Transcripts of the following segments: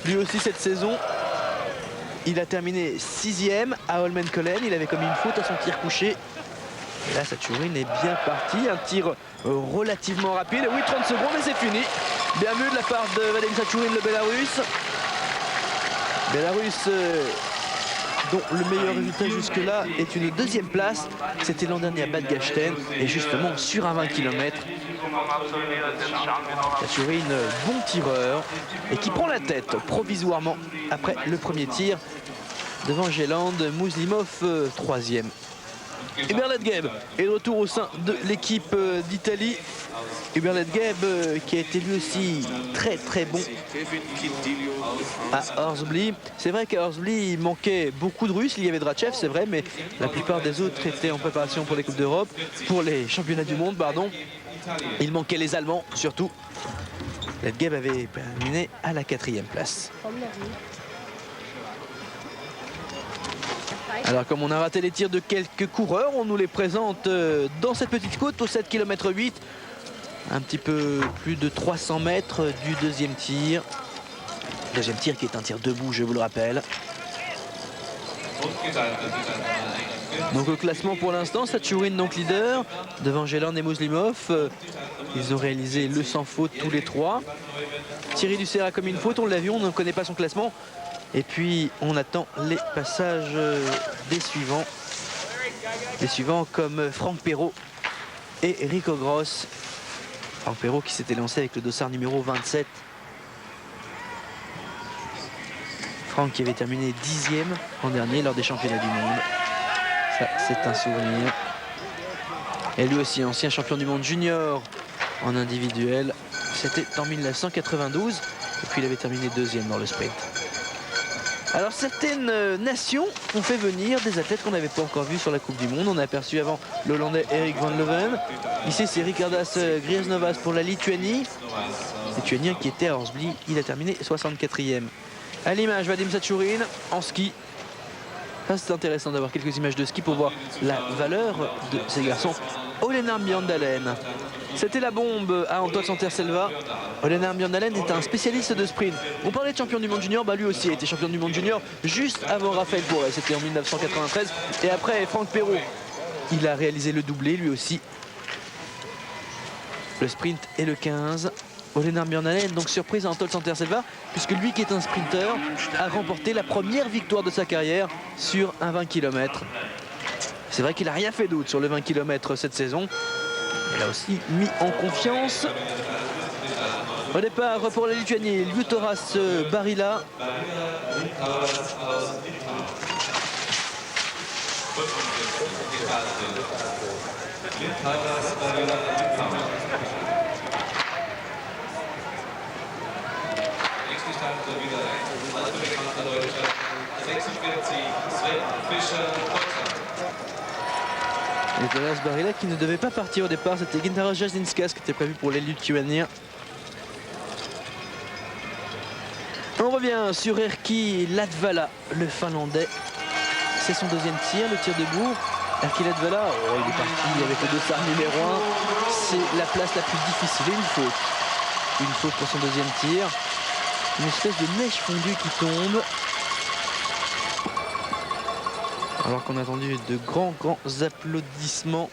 Lui aussi cette saison, il a terminé 6e à Holmenkollen. Il avait commis une faute à son tir couché. Et là, Saturine est bien parti. Un tir relativement rapide. Oui, 30 secondes et c'est fini. Bien vu de la part de Vadim Saturine, le Bélarus. Bélarus dont le meilleur résultat jusque-là est une 2e place. C'était l'an dernier à Bad Gastein et justement sur un 20 km. Saturine, bon tireur et qui prend la tête provisoirement après le premier tir devant Géland. Muslimov 3e. Hubert Ledgeb est de retour au sein de l'équipe d'Italie. Hubert Ledgeb qui a été lui aussi très bon à Hornsby. C'est vrai qu'à Hornsby il manquait beaucoup de Russes. Il y avait Drachev, c'est vrai, mais la plupart des autres étaient en préparation pour les Coupes d'Europe, pour les championnats du monde, pardon. Il manquait les Allemands surtout. Ledgeb avait terminé à la 4e place. Alors comme on a raté les tirs de quelques coureurs, on nous les présente dans cette petite côte au 7 km 8. Un petit peu plus de 300 mètres du deuxième tir. Deuxième tir qui est un tir debout, je vous le rappelle. Donc au classement pour l'instant, Saturine donc leader, devant Géland et Muslimov. Ils ont réalisé le sans faute tous les trois. Thierry Dussert a commis une faute, on l'a vu, on ne connaît pas son classement. Et puis on attend les passages des suivants. Les suivants comme Franck Perrault et Rico Gross. Franck Perrault qui s'était lancé avec le dossard numéro 27. Franck qui avait terminé 10e en dernier lors des championnats du monde. Ça, c'est un souvenir. Et lui aussi, ancien champion du monde junior en individuel. C'était en 1992. Et puis il avait terminé 2e dans le sprint. Alors certaines nations ont fait venir des athlètes qu'on n'avait pas encore vus sur la Coupe du Monde. On a aperçu avant l'Hollandais Erik van Leuven. Ici c'est Ricardas Griesnovas pour la Lituanie. Lituanien qui était à Hornsby, il a terminé 64e. À l'image, Vadim Saturine en ski. C'est intéressant d'avoir quelques images de ski pour voir la valeur de ces garçons. Olenar Bjørndalen. C'était la bombe à Anton Santerselva. Olenar Bjørndalen est un spécialiste de sprint. On parlait de champion du monde junior, lui aussi a été champion du monde junior juste avant Raphaël Bourret. C'était en 1993. Et après Franck Perrault, il a réalisé le doublé lui aussi. Le sprint et le 15. Olenar Bjørndalen donc surprise à Anton Santerselva, puisque lui qui est un sprinter a remporté la première victoire de sa carrière sur un 20 km. C'est vrai qu'il n'a rien fait d'autre sur le 20 km cette saison. Il a aussi mis en confiance. Au départ pour la Lituanie, Liutauras Barila. Liutauras Barila qui ne devait pas partir au départ, c'était Gintaras Jazinskas qui était prévu pour les Lituaniens. On revient sur Erkki Latvala, le Finlandais. C'est son deuxième tir, le tir debout. Erkki Latvala, il est parti avec le dossard numéro 1. C'est la place la plus difficile et une faute. Une faute pour son deuxième tir. Une espèce de neige fondue qui tombe. Alors qu'on a entendu de grands applaudissements.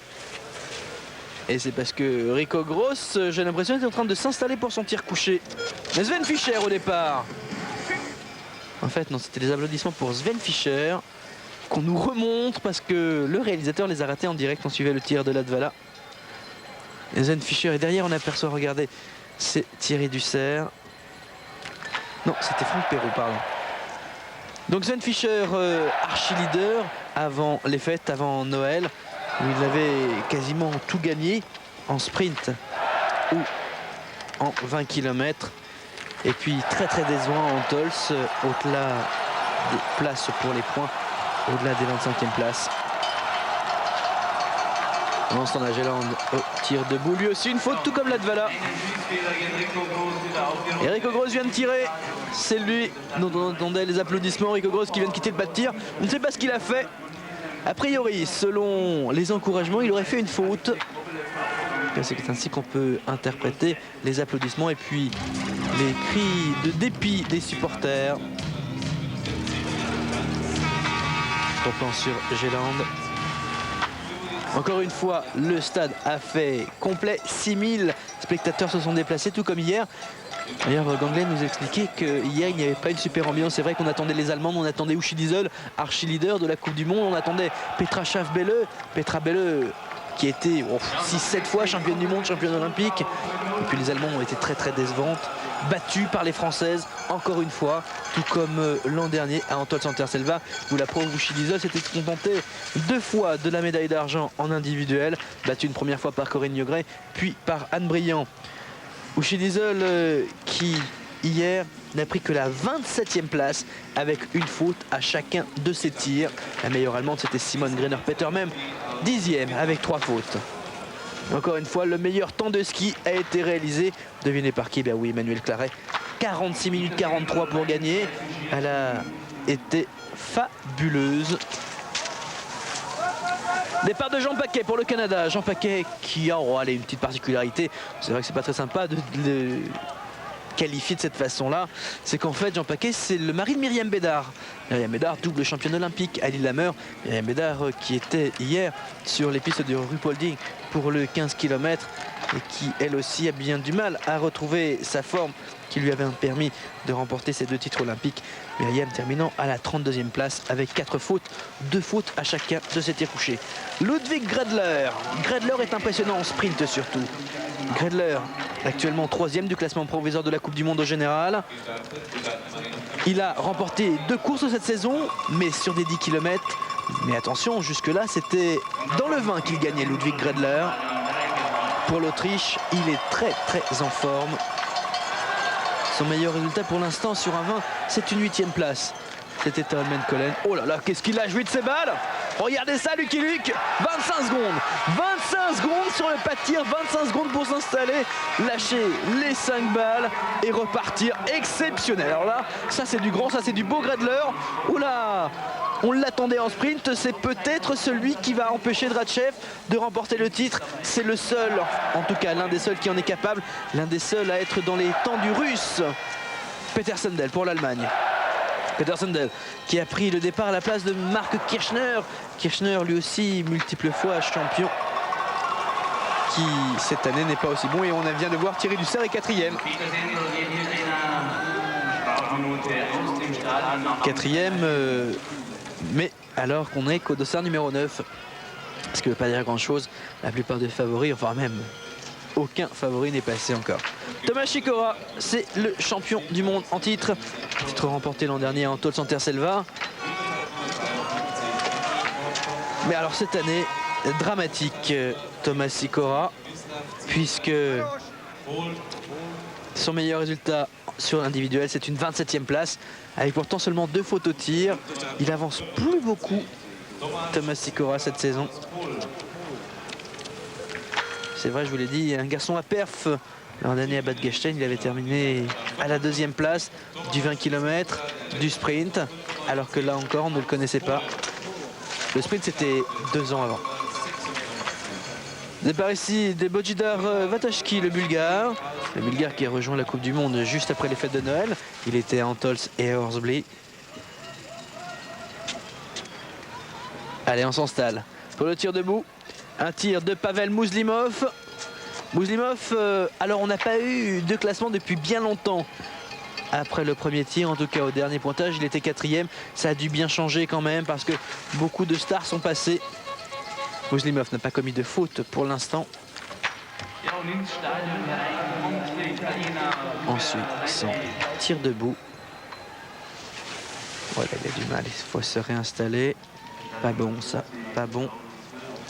Et c'est parce que Rico Gross, j'ai l'impression, est en train de s'installer pour son tir couché. Mais Sven Fischer au départ. En fait, non, c'était des applaudissements pour Sven Fischer qu'on nous remonte parce que le réalisateur les a ratés en direct. On suivait le tir de Latvala. Et Sven Fischer est derrière, on aperçoit, regardez, c'est Thierry Dussert. Non, c'était Franck Perrault, pardon. Donc Sven Fischer, archi-leader avant les fêtes, avant Noël, où il avait quasiment tout gagné en sprint ou en 20 km. Et puis très décevant en Tols, au-delà des places pour les points, au-delà des 25e places. Pendant ce temps, Géland au tir debout, lui aussi une faute, tout comme Latvala. Et Rico Gross vient de tirer. C'est lui dont on entendait les applaudissements. Rico Gross qui vient de quitter le bas de tir. On ne sait pas ce qu'il a fait. A priori, selon les encouragements, il aurait fait une faute. C'est ainsi qu'on peut interpréter les applaudissements. Et puis, Les cris de dépit des supporters. Plan sur Géland. Encore une fois, le stade a fait complet. 6000 spectateurs se sont déplacés, tout comme hier. D'ailleurs, Ganglen nous expliquait qu'hier, il n'y avait pas une super ambiance. C'est vrai qu'on attendait les Allemands, on attendait Uschi Diesel, archi-leader de la Coupe du Monde. On attendait Petra Schaaf-Belle, qui était 6-7 fois championne du monde, championne olympique. Et puis les Allemands ont été très décevantes, battues par les Françaises, encore une fois, tout comme l'an dernier à Antol-Santerselva, où la pro Uschi Diesel s'était contentée 2 fois de la médaille d'argent en individuel, battue une première fois par Corinne Niogret, puis par Anne Briand. Uschi Diesel qui, hier, n'a pris que la 27e place avec une faute à chacun de ses tirs. La meilleure allemande, c'était Simone Greiner-Peter, même 10e avec 3 fautes. Encore une fois, le meilleur temps de ski a été réalisé. Devinez par qui? Ben oui, Emmanuelle Claret. 46 minutes 43 pour gagner. Elle a été fabuleuse. Départ de Jean Paquet pour le Canada. Jean Paquet qui a une petite particularité. C'est vrai que c'est pas très sympa de le qualifier de cette façon-là. C'est qu'en fait, Jean Paquet, c'est le mari de Myriam Bédard. Myriam Bédard, double championne olympique à Lillehammer. Myriam Bédard qui était hier sur les pistes de Ruhpolding pour le 15 km et qui, elle aussi, a bien du mal à retrouver sa forme qui lui avait permis de remporter ces 2 titres olympiques. Myriam terminant à la 32e place avec 4 fautes, 2 fautes à chacun de ses tirs couchés. Ludwig Gredler. Gredler est impressionnant en sprint surtout. Gredler, actuellement 3e du classement provisoire de la Coupe du Monde au général. Il a remporté 2 courses cette saison, mais sur des 10 km. Mais attention, jusque-là, c'était dans le 20 qu'il gagnait, Ludwig Gredler. Pour l'Autriche, il est très en forme. Son meilleur résultat pour l'instant sur un 20, c'est une 8e place. C'était Tolmen Collen. Oh là là, qu'est-ce qu'il a joué de ses balles! Regardez ça, Lucky Luke, 25 secondes. 25 secondes sur le pas de tir, 25 secondes pour s'installer, lâcher les 5 balles et repartir. Exceptionnel. Alors là, ça c'est du grand, ça c'est du beau Gredler. Oula, on l'attendait en sprint, c'est peut-être celui qui va empêcher Dratchev de remporter le titre. C'est le seul, en tout cas l'un des seuls qui en est capable, l'un des seuls à être dans les temps du russe. Peter Sundel pour l'Allemagne. Peter Sundel qui a pris le départ à la place de Marc Kirchner. Kirchner lui aussi multiple fois champion, qui cette année n'est pas aussi bon, et on vient de voir Thierry Dussert est 4e. 4e, mais alors qu'on est qu'au dossard numéro 9. Ce qui ne veut pas dire grand chose. La plupart des favoris, enfin même aucun favori n'est passé encore. Thomas Sikora, c'est le champion du monde en titre. Titre remporté l'an dernier à Antol-Santerselva. Mais alors cette année, dramatique Thomas Sikora, puisque son meilleur résultat sur l'individuel, c'est une 27e place, avec pourtant seulement 2 fautes au tir. Il avance plus beaucoup, Thomas Sikora, cette saison. C'est vrai, je vous l'ai dit, un garçon à perf. L'an dernier à Bad Gastein, il avait terminé à la 2e place du 20 km, du sprint, alors que là encore, on ne le connaissait pas. Le sprint, c'était 2 ans avant. Départ ici de Bojidar Vatashki, le Bulgare. Le Bulgare qui a rejoint la Coupe du Monde juste après les fêtes de Noël. Il était à Antols et à Horsbly. Allez, on s'installe pour le tir debout. Un tir de Pavel Mouslimov. Mouslimov, alors on n'a pas eu de classement depuis bien longtemps. Après le premier tir, en tout cas au dernier pointage, il était 4e. Ça a dû bien changer quand même parce que beaucoup de stars sont passées. Mouslimov n'a pas commis de faute pour l'instant. Ensuite, son tir debout. Voilà, il a du mal, il faut se réinstaller. Pas bon ça, pas bon.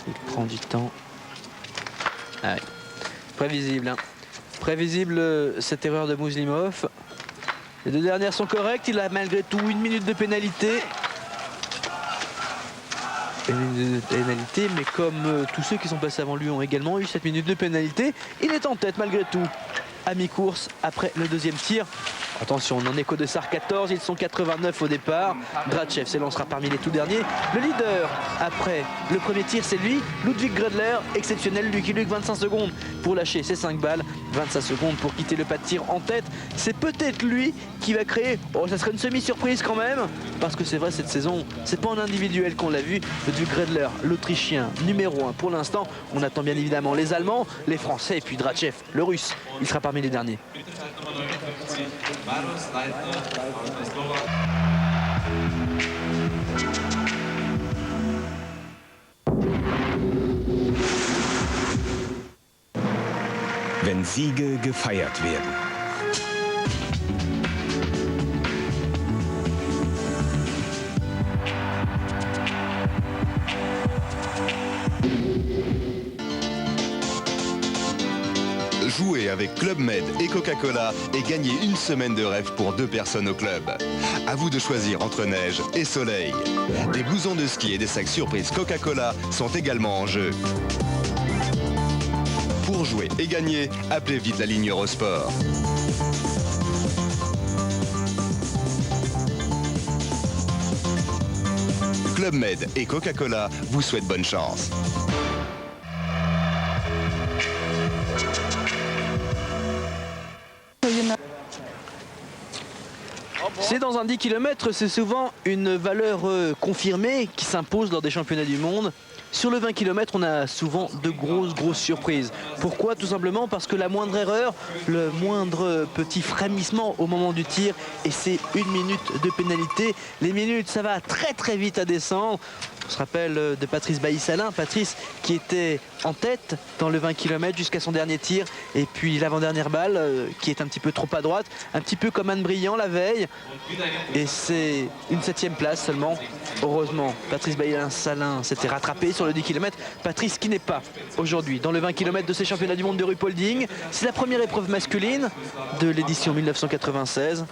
Il prend du temps. Ah oui. Prévisible, hein. Prévisible cette erreur de Mouslimov. Les 2 dernières sont correctes. Il a malgré tout 1 minute de pénalité. Une minute de pénalité, mais comme tous ceux qui sont passés avant lui ont également eu 7 minutes de pénalité, il est en tête malgré tout à mi-course après le 2e tir. Attention, on en est qu'au dossard 14, ils sont 89 au départ. Dratchev s'élancera parmi les tout derniers. Le leader après le premier tir, c'est lui, Ludwig Gredler, exceptionnel. Lucky Luke, 25 secondes pour lâcher ses 5 balles. 25 secondes pour quitter le pas de tir en tête. C'est peut-être lui qui va créer, oh ça serait une semi-surprise quand même, parce que c'est vrai cette saison, c'est pas en individuel qu'on l'a vu, Ludwig Redler, l'Autrichien numéro 1 pour l'instant. On attend bien évidemment les Allemands, les Français et puis Drachev, le Russe, il sera parmi les derniers. Wenn Siege gefeiert werden. Jouez avec Club Med et Coca-Cola et gagnez une semaine de rêve pour 2 personnes au club. À vous de choisir entre neige et soleil. Des blousons de ski et des sacs surprises Coca-Cola sont également en jeu. Pour jouer et gagner, appelez vite la ligne Eurosport. Club Med et Coca-Cola vous souhaitent bonne chance. C'est dans un 10 km, c'est souvent une valeur confirmée qui s'impose lors des championnats du monde. Sur le 20 km, on a souvent de grosses surprises. Pourquoi? Tout simplement parce que la moindre erreur, le moindre petit frémissement au moment du tir, et c'est 1 minute de pénalité. Les minutes, ça va très vite à descendre. On se rappelle de Patrice Bailly-Salin, Patrice qui était en tête dans le 20 km jusqu'à son dernier tir, et puis l'avant-dernière balle qui est un petit peu trop à droite, un petit peu comme Anne Briand la veille, et c'est une 7e place seulement. Heureusement, Patrice Bailly-Salin s'était rattrapé sur le 10 km. Patrice qui n'est pas aujourd'hui dans le 20 km de ces championnats du monde de Ruhpolding. C'est la première épreuve masculine de l'édition 1996.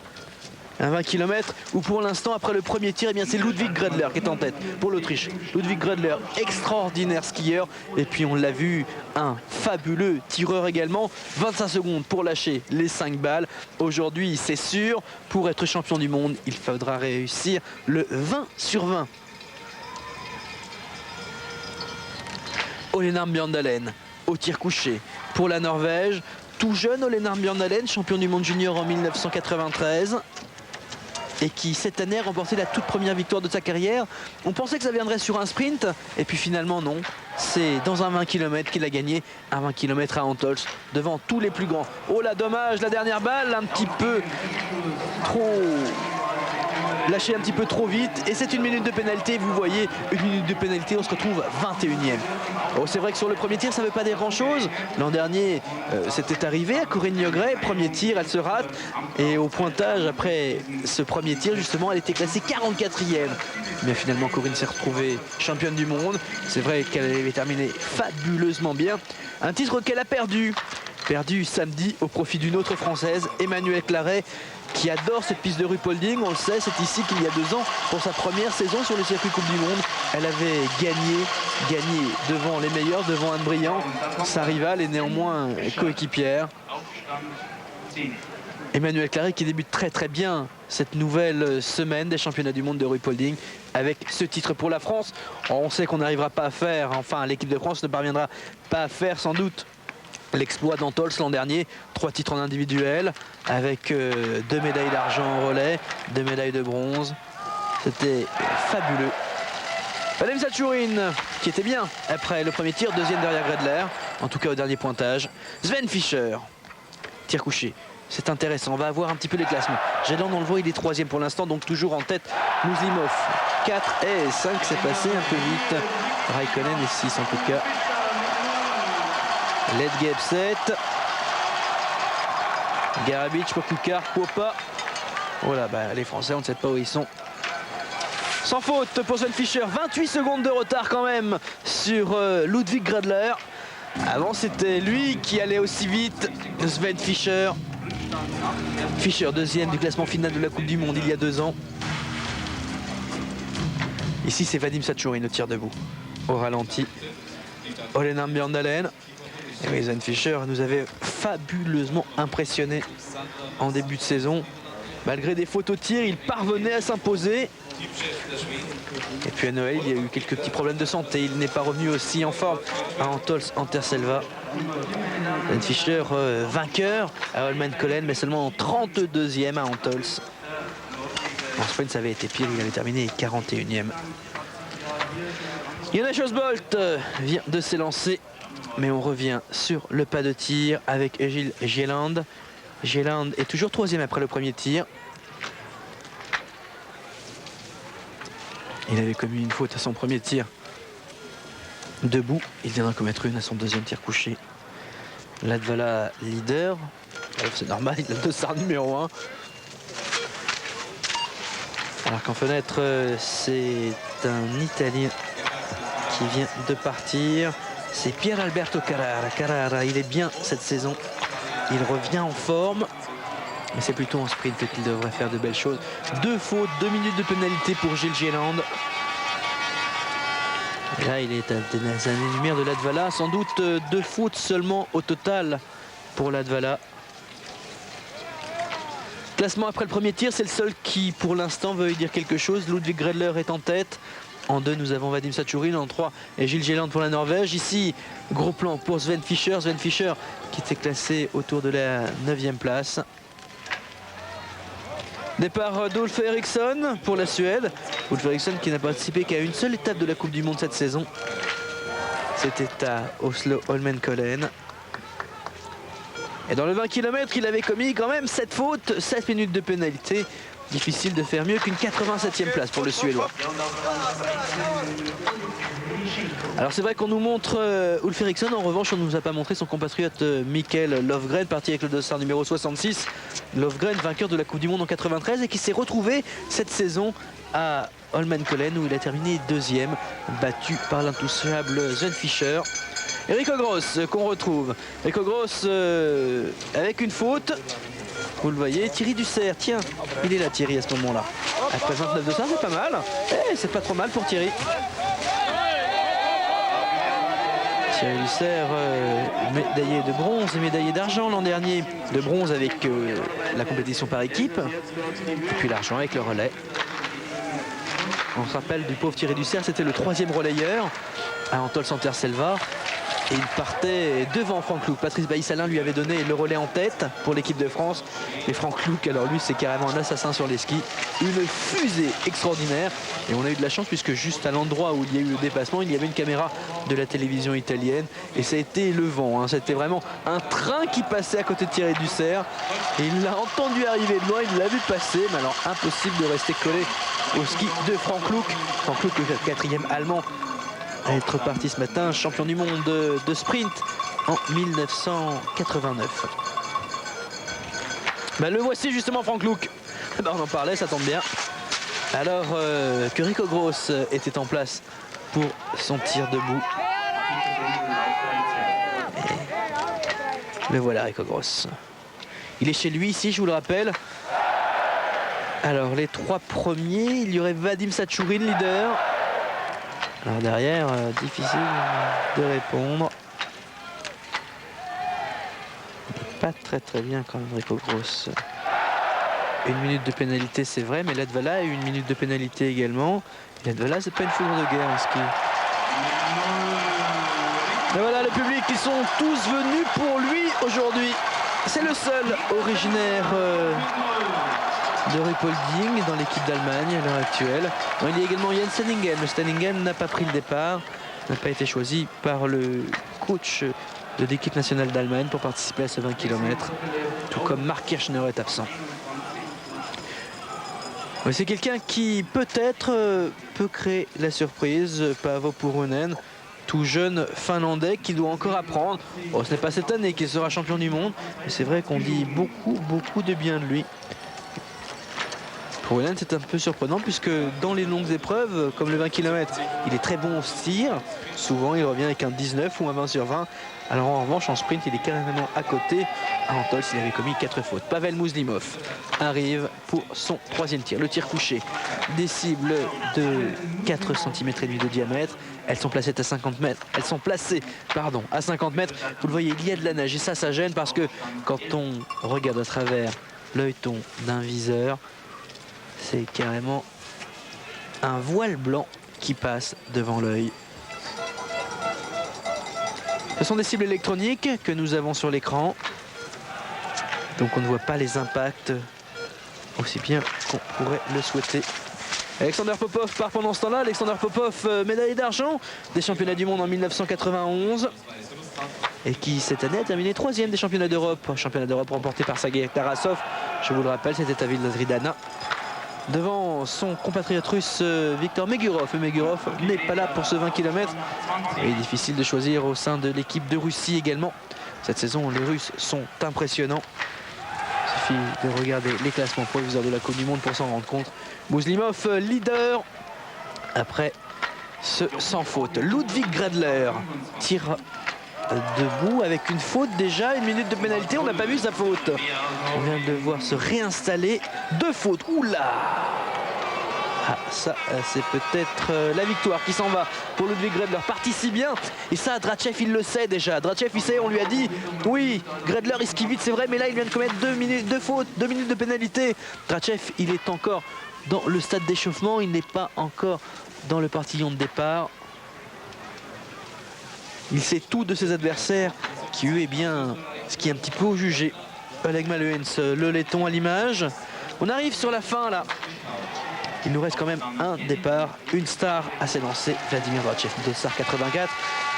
Un 20 km où pour l'instant, après le premier tir, eh bien c'est Ludwig Redler qui est en tête pour l'Autriche. Ludwig Redler, extraordinaire skieur, et puis on l'a vu, un fabuleux tireur également. 25 secondes pour lâcher les 5 balles. Aujourd'hui, c'est sûr, pour être champion du monde, il faudra réussir le 20 sur 20. Ole Bjørndalen au tir couché pour la Norvège. Tout jeune Ole Bjørndalen, champion du monde junior en 1993. Et qui cette année a remporté la toute première victoire de sa carrière. On pensait que ça viendrait sur un sprint, et puis finalement non. C'est dans un 20 km qu'il a gagné, un 20 km à Antholz, devant tous les plus grands. Oh là, dommage, la dernière balle, un petit peu trop... lâché un petit peu trop vite, et c'est 1 minute de pénalité. Vous voyez, 1 minute de pénalité, on se retrouve 21e. Oh, c'est vrai que sur le premier tir, ça ne veut pas dire grand-chose. L'an dernier, c'était arrivé à Corinne Niogret. Premier tir, elle se rate. Et au pointage, après ce premier tir, justement, elle était classée 44e. Mais finalement, Corinne s'est retrouvée championne du monde. C'est vrai qu'elle avait terminé fabuleusement bien. Un titre qu'elle a perdu samedi au profit d'une autre Française, Emmanuelle Claret, qui adore cette piste de Ruhpolding. On le sait, c'est ici qu'il y a 2 ans, pour sa première saison sur le circuit Coupe du Monde, elle avait gagné devant les meilleurs, devant Anne Briand, sa rivale et néanmoins coéquipière. Emmanuelle Claret qui débute très bien cette nouvelle semaine des championnats du monde de Ruhpolding avec ce titre pour la France. On sait qu'on n'arrivera pas à faire, enfin l'équipe de France ne parviendra pas à faire sans doute l'exploit d'Antholz l'an dernier, 3 titres en individuel avec 2 médailles d'argent en relais, 2 médailles de bronze. C'était fabuleux. Vadim Zachourin qui était bien après le premier tir, 2e derrière Redler, en tout cas au dernier pointage. Sven Fischer, tir couché. C'est intéressant, on va voir un petit peu les classements. Gélan dans le voie, il est 3e pour l'instant, donc toujours en tête Muslimov. 4 et 5, c'est passé un peu vite. Raikkonen est 6 en tout cas. Ledgeb 7. Garabic, Poklukar, Popa. Voilà, les Français, on ne sait pas où ils sont. Sans faute pour Sven Fischer. 28 secondes de retard quand même sur Ludwig Redler. Avant, c'était lui qui allait aussi vite. Sven Fischer. Fischer, 2e du classement final de la Coupe du Monde il y a 2 ans. Ici, c'est Vadim Zachourin, le tir debout. Au ralenti. Ole Bjørndalen. Et oui, Sven Fischer nous avait fabuleusement impressionné en début de saison. Malgré des fautes au tir, il parvenait à s'imposer. Et puis à Noël, il y a eu quelques petits problèmes de santé. Il n'est pas revenu aussi en forme à Antols Anterselva. Sven Fischer vainqueur à Holmenkollen, mais seulement en 32e à Antols. En sprint, ça avait été pire, il avait terminé 41e. Jonas Josbolt vient de s'élancer, mais on revient sur le pas de tir avec Egil Gieland. Gieland est toujours 3e après le premier tir. Il avait commis une faute à son premier tir debout. Il viendra commettre une à son deuxième tir couché. Latvala leader. C'est normal, il a le dossard numéro 1. Alors qu'en fenêtre, c'est un Italien qui vient de partir. C'est Pier Alberto Carrara. Carrara, il est bien cette saison. Il revient en forme. Mais c'est plutôt en sprint qu'il devrait faire de belles choses. 2 fautes, 2 minutes de pénalité pour Gilles Gieland. Et là, il est à des années-lumière de Latvala. Sans doute 2 fautes seulement au total pour Latvala. Classement après le premier tir, c'est le seul qui, pour l'instant, veut dire quelque chose. Ludwig Gredler est en tête. En 2, nous avons Vadim Sachurin. En 3, et Gilles Gieland pour la Norvège. Ici, gros plan pour Sven Fischer. Sven Fischer qui était classé autour de la 9e place. Départ d'Ulf Eriksson pour la Suède. Ulf Eriksson qui n'a participé qu'à une seule étape de la Coupe du Monde cette saison. C'était à Oslo Holmenkollen. Et dans le 20 km, il avait commis quand même 7 fautes, 7 minutes de pénalité. Difficile de faire mieux qu'une 87e place pour le Suédois. Alors c'est vrai qu'on nous montre Ulf Eriksson, en revanche on ne nous a pas montré son compatriote Mikael Löfgren, parti avec le dossard numéro 66. Löfgren, vainqueur de la Coupe du Monde en 93 et qui s'est retrouvé cette saison à Holmenkollen où il a terminé 2e, battu par l'intouchable Sven Fischer. Et Rico Gross qu'on retrouve. Rico Gross avec une faute. Vous le voyez, Thierry Dussert, tiens, il est là Thierry à ce moment-là. Après 29 de ça, c'est pas mal. C'est pas trop mal pour Thierry. Thierry Dussert, médaillé de bronze et médaillé d'argent l'an dernier. De bronze avec la compétition par équipe. Et puis l'argent avec le relais. On se rappelle du pauvre Thierry Dussert, c'était le 3e relayeur à Antols Anterselva. Et il partait devant Franck Louck. Patrice Bailly-Salin lui avait donné le relais en tête pour l'équipe de France. Et Franck Louck, alors lui, c'est carrément un assassin sur les skis. Une fusée extraordinaire. Et on a eu de la chance puisque juste à l'endroit où il y a eu le dépassement, il y avait une caméra de la télévision italienne. Et ça a été le vent. Hein. C'était vraiment un train qui passait à côté de Thierry Dussert. Et il l'a entendu arriver de loin, il l'a vu passer. Mais alors, impossible de rester collé au ski de Franck Louck. Franck Louck, le 4e allemand à être parti ce matin, champion du monde de sprint en 1989. Le voici justement Franck Louck. On en parlait, ça tombe bien. Alors que Rico Gross était en place pour son tir debout. Et le voilà Rico Gross. Il est chez lui ici, je vous le rappelle. Alors les 3 premiers, il y aurait Vadim Sachurin, leader. Alors derrière, difficile de répondre. Pas très bien quand même Rico Gross. 1 minute de pénalité c'est vrai, mais Latvala a eu 1 minute de pénalité également. Latvala c'est pas une foudre de guerre en ski. Et voilà le public, ils sont tous venus pour lui aujourd'hui. C'est le seul originaire de Ruhpolding dans l'équipe d'Allemagne à l'heure actuelle. Il y a également Jens Stenningen. Le Stenningen n'a pas pris le départ, n'a pas été choisi par le coach de l'équipe nationale d'Allemagne pour participer à ce 20 km, tout comme Mark Kirchner est absent. C'est quelqu'un qui peut-être peut créer la surprise, Paavo Purunen, tout jeune finlandais qui doit encore apprendre. Ce n'est pas cette année qu'il sera champion du monde, mais c'est vrai qu'on dit beaucoup de bien de lui. Purunen, c'est un peu surprenant puisque dans les longues épreuves, comme le 20 km, il est très bon au tir. Souvent, il revient avec un 19 ou un 20 sur 20. Alors en revanche, en sprint, il est carrément à côté. À Antols, il avait commis 4 fautes. Pavel Mouslimov arrive pour son 3e tir. Le tir couché. Des cibles de 4 cm et demi de diamètre. Elles sont placées à 50 mètres. Elles sont placées, pardon, à 50 mètres. Vous le voyez, il y a de la neige et ça gêne parce que quand on regarde à travers l'œilleton d'un viseur. C'est carrément un voile blanc qui passe devant l'œil. Ce sont des cibles électroniques que nous avons sur l'écran. Donc on ne voit pas les impacts aussi bien qu'on pourrait le souhaiter. Alexander Popov part pendant ce temps-là. Alexander Popov, médaillé d'argent des championnats du monde en 1991. Et qui cette année a terminé 3e des championnats d'Europe. Championnat d'Europe remporté par Sergei Tarasov. Je vous le rappelle, c'était à Vildazridana. Devant son compatriote russe Viktor Megurov. Et Megurov n'est pas là pour ce 20 km. Et difficile de choisir au sein de l'équipe de Russie également. Cette saison, les Russes sont impressionnants. Il suffit de regarder les classements provisoires de la Coupe du Monde pour s'en rendre compte. Muslimov, leader, après ce sans faute. Ludwig Gredler tire debout avec une faute déjà, 1 minute de pénalité, on n'a pas vu sa faute. On vient de le voir se réinstaller, 2 fautes, oula. Ah, ça, c'est peut-être la victoire qui s'en va pour Ludwig Gredler. Parti si bien. Et ça, Drachev, il le sait déjà. Drachev, il sait, on lui a dit, oui, Gredler esquive vite, c'est vrai, mais là, il vient de commettre 2 fautes, 2 minutes de pénalité. Drachev, il est encore dans le stade d'échauffement. Il n'est pas encore dans le partillon de départ. Il sait tout de ses adversaires qui, eux, est bien ce qui est un petit peu au jugé. Oleg Maluhens, le laiton à l'image. On arrive sur la fin, là. Il nous reste quand même un départ, une star à s'élancer, Vladimir Drachev, dossard 84.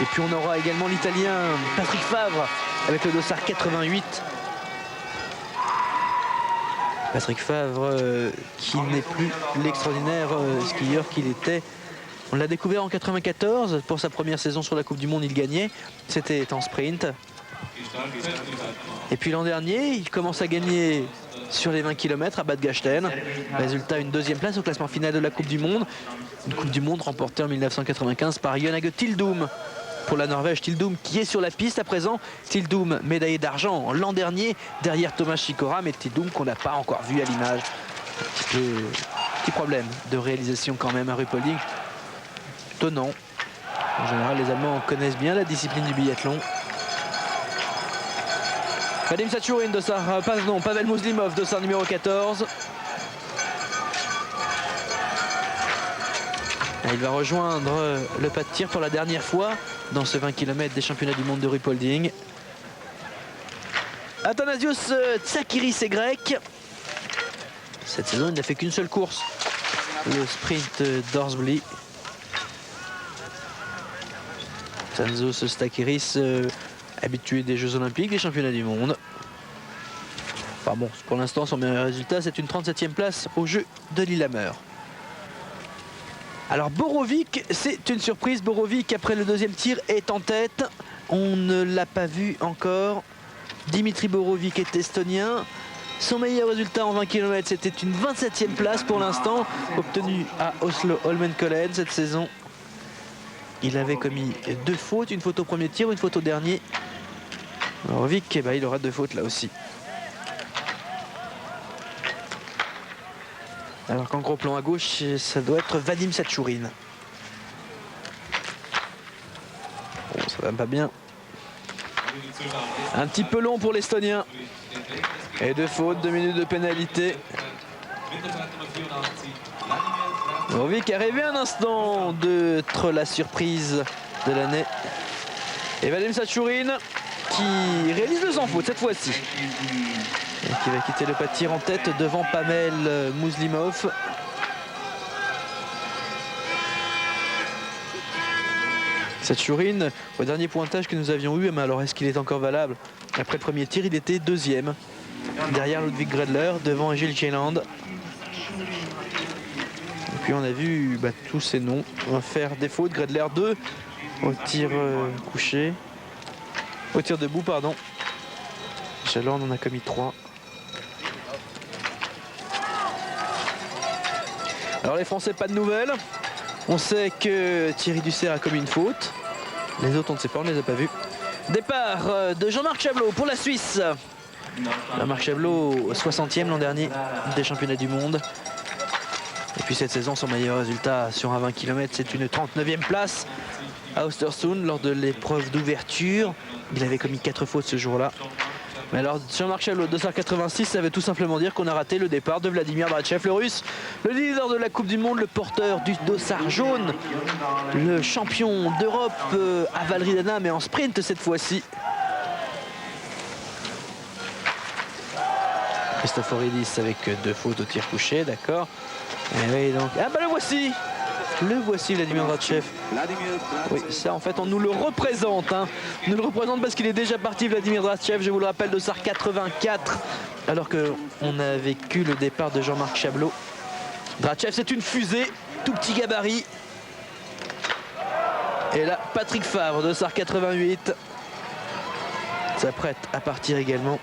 Et puis on aura également l'Italien Patrick Favre avec le dossard 88. Patrick Favre qui n'est plus l'extraordinaire skieur qu'il était. On l'a découvert en 94, pour sa première saison sur la Coupe du Monde, il gagnait. C'était en sprint. Et puis l'an dernier, il commence à gagner sur les 20 km à Bad Gastein. Résultat, une 2e place au classement final de la Coupe du Monde. Une Coupe du Monde remportée en 1995 par Jon Åge Tildum pour la Norvège. Tildum qui est sur la piste à présent. Tildum médaillé d'argent l'an dernier derrière Thomas Sikora, mais Tildum qu'on n'a pas encore vu à l'image. Petit problème de réalisation quand même à Ruhpolding. Étonnant. En général, les Allemands connaissent bien la discipline du biathlon. Vadim Sachurin, Pavel Muslimov, dossard numéro 14. Et il va rejoindre le pas de tir pour la dernière fois dans ce 20 km des championnats du monde de Ruhpolding. Athanasios Tsakiris est grec. Cette saison, il n'a fait qu'une seule course, le sprint d'Horsbly. Athanasios Tsakiris, habitué des Jeux Olympiques, des championnats du monde. Enfin bon, pour l'instant, son meilleur résultat, c'est une 37e place aux Jeux de Lillehammer. Alors Borovic, c'est une surprise. Borovic, après le 2e tir, est en tête. On ne l'a pas vu encore. Dimitri Borovic est estonien. Son meilleur résultat en 20 km, c'était une 27e place pour l'instant, obtenue à Oslo Holmenkollen cette saison. Il avait commis 2 fautes, une faute au premier tir, une faute au dernier. Borovic, il aura 2 fautes là aussi. Alors qu'en gros plan à gauche, ça doit être Vadim Sachurin. Bon, ça va pas bien. Un petit peu long pour l'Estonien. Et 2 fautes, 2 minutes de pénalité. Borovic a rêvé un instant d'être la surprise de l'année. Et Vadim Sachurin qui réalise le sans faute cette fois-ci. Et qui va quitter le pas de tir en tête devant Pavel Muslimov. Sachurin, au dernier pointage que nous avions eu, mais alors est-ce qu'il est encore valable? Après le premier tir, il était 2e. Derrière Ludwig Gredler, devant Egil Kjellland. Et puis on a vu tous ces noms faire des fautes. Gredler 2 au tir couché. Au tir debout, pardon. Kjellland en a commis 3. Alors les Français, pas de nouvelles. On sait que Thierry Dussert a commis une faute. Les autres, on ne sait pas, on ne les a pas vus. Départ de Jean-Marc Chablot pour la Suisse. Jean-Marc Chablot, 60e l'an dernier des championnats du monde. Et puis cette saison, son meilleur résultat sur un 20 km, c'est une 39e place à Östersund lors de l'épreuve d'ouverture. Il avait commis 4 fautes ce jour-là. Mais alors Jean-Marc Chablot, 2h86, ça veut tout simplement dire qu'on a raté le départ de Vladimir Drachev, le russe, le leader de la Coupe du Monde, le porteur du dossard jaune, le champion d'Europe à Valridana, mais en sprint cette fois-ci. Christoforidis avec 2 fautes au tir couché, d'accord. Et oui, donc... Ah bah le voici, Vladimir Drachev. Oui, ça en fait on nous le représente, hein. On nous le représente parce qu'il est déjà parti, Vladimir Drachev, je vous le rappelle, dossard 84, alors qu'on a vécu le départ de Jean-Marc Chablot. Drachev, c'est une fusée, tout petit gabarit. Et là, Patrick Favre, dossard 88, s'apprête à partir également.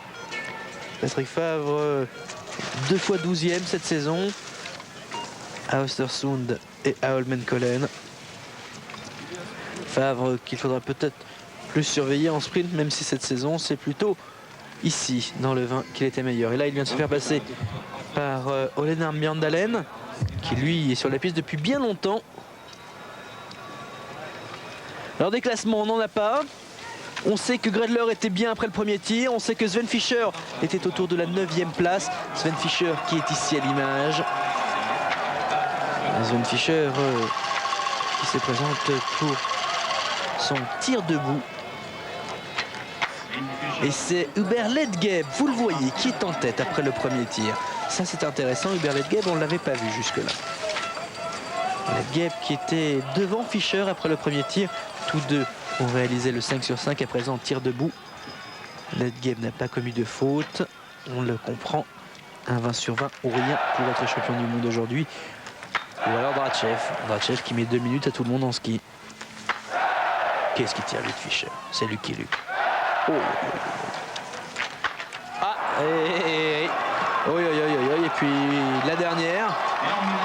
Patrick Favre, 2 fois 12e cette saison, à Östersund et à Holmenkollen. Favre qu'il faudra peut-être plus surveiller en sprint, même si cette saison c'est plutôt ici dans le 20 qu'il était meilleur. Et là il vient de se faire passer par Olenar Mjandalen, qui lui est sur la piste depuis bien longtemps. Alors des classements on n'en a pas. On sait que Gredler était bien après le premier tir. On sait que Sven Fischer était autour de la 9e place. Sven Fischer qui est ici à l'image. Sven Fischer qui se présente pour son tir debout. Et c'est Hubert Ledgeb, vous le voyez, qui est en tête après le premier tir. Ça c'est intéressant, Hubert Ledgeb, on ne l'avait pas vu jusque-là. Ledgeb qui était devant Fischer après le premier tir. Tous deux ont réalisé le 5 sur 5, à présent tir debout. Ledgeb n'a pas commis de faute, on le comprend. Un 20 sur 20 ou rien pour être champion du monde aujourd'hui. Ou alors Drachev qui met 2 minutes à tout le monde en ski. Qu'est-ce qui tire vite Fischer? C'est lui qui lutte. Oh. Ah, et puis la dernière.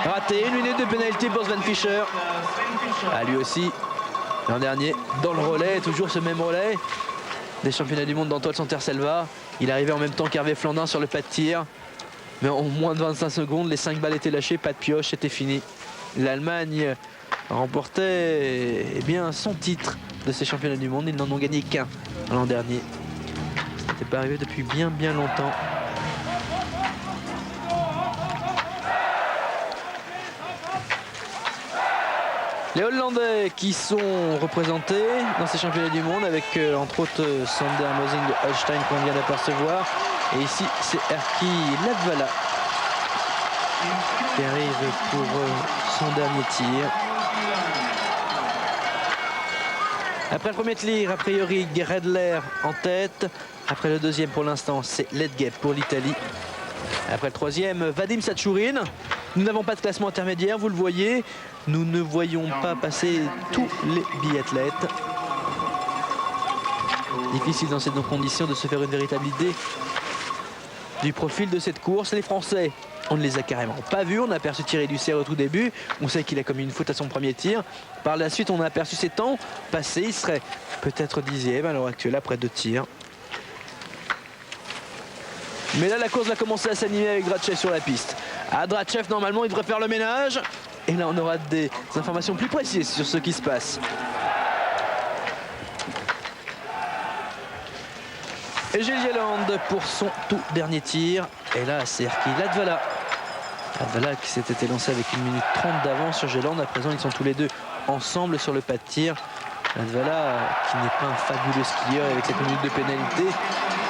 Raté, 1 minute de pénalité pour Sven Fischer. Ah, lui aussi, l'an dernier, dans le relais, toujours ce même relais des championnats du monde d'Antoine Santerselva. Il arrivait en même temps qu'Hervé Flandin sur le pas de tir. Mais en moins de 25 secondes, les 5 balles étaient lâchées, pas de pioche, c'était fini. L'Allemagne remportait bien son titre de ces championnats du monde. Ils n'en ont gagné qu'un l'an dernier. Ça n'était pas arrivé depuis bien longtemps. Les Hollandais qui sont représentés dans ces championnats du monde avec entre autres Sander Mosing de Holstein qu'on vient d'apercevoir. Et ici c'est Erkki Latvala qui arrive pour son dernier tir. Après le premier tir, a priori Gredler en tête. Après le deuxième pour l'instant c'est Ledgeb pour l'Italie. Après le troisième, Vadim Sachourin. Nous n'avons pas de classement intermédiaire, vous le voyez. Nous ne voyons pas passer tous les biathlètes. Difficile dans ces conditions de se faire une véritable idée du profil de cette course. Les Français, on ne les a carrément pas vus. On a aperçu Thierry Dussert au tout début. On sait qu'il a commis une faute à son premier tir. Par la suite, on a aperçu ses temps passés. Il serait peut-être 10e à l'heure actuelle après 2 tirs. Mais là, la course va commencer à s'animer avec Drachev sur la piste. À Drachev, normalement, il devrait faire le ménage. Et là, on aura des informations plus précises sur ce qui se passe. Et Gilles Gieland pour son tout dernier tir. Et là, c'est Erkki Latvala. Latvala qui s'était lancé avec 1 minute 30 d'avance sur Gieland. À présent, ils sont tous les deux ensemble sur le pas de tir. Latvala qui n'est pas un fabuleux skieur avec cette minute de pénalité.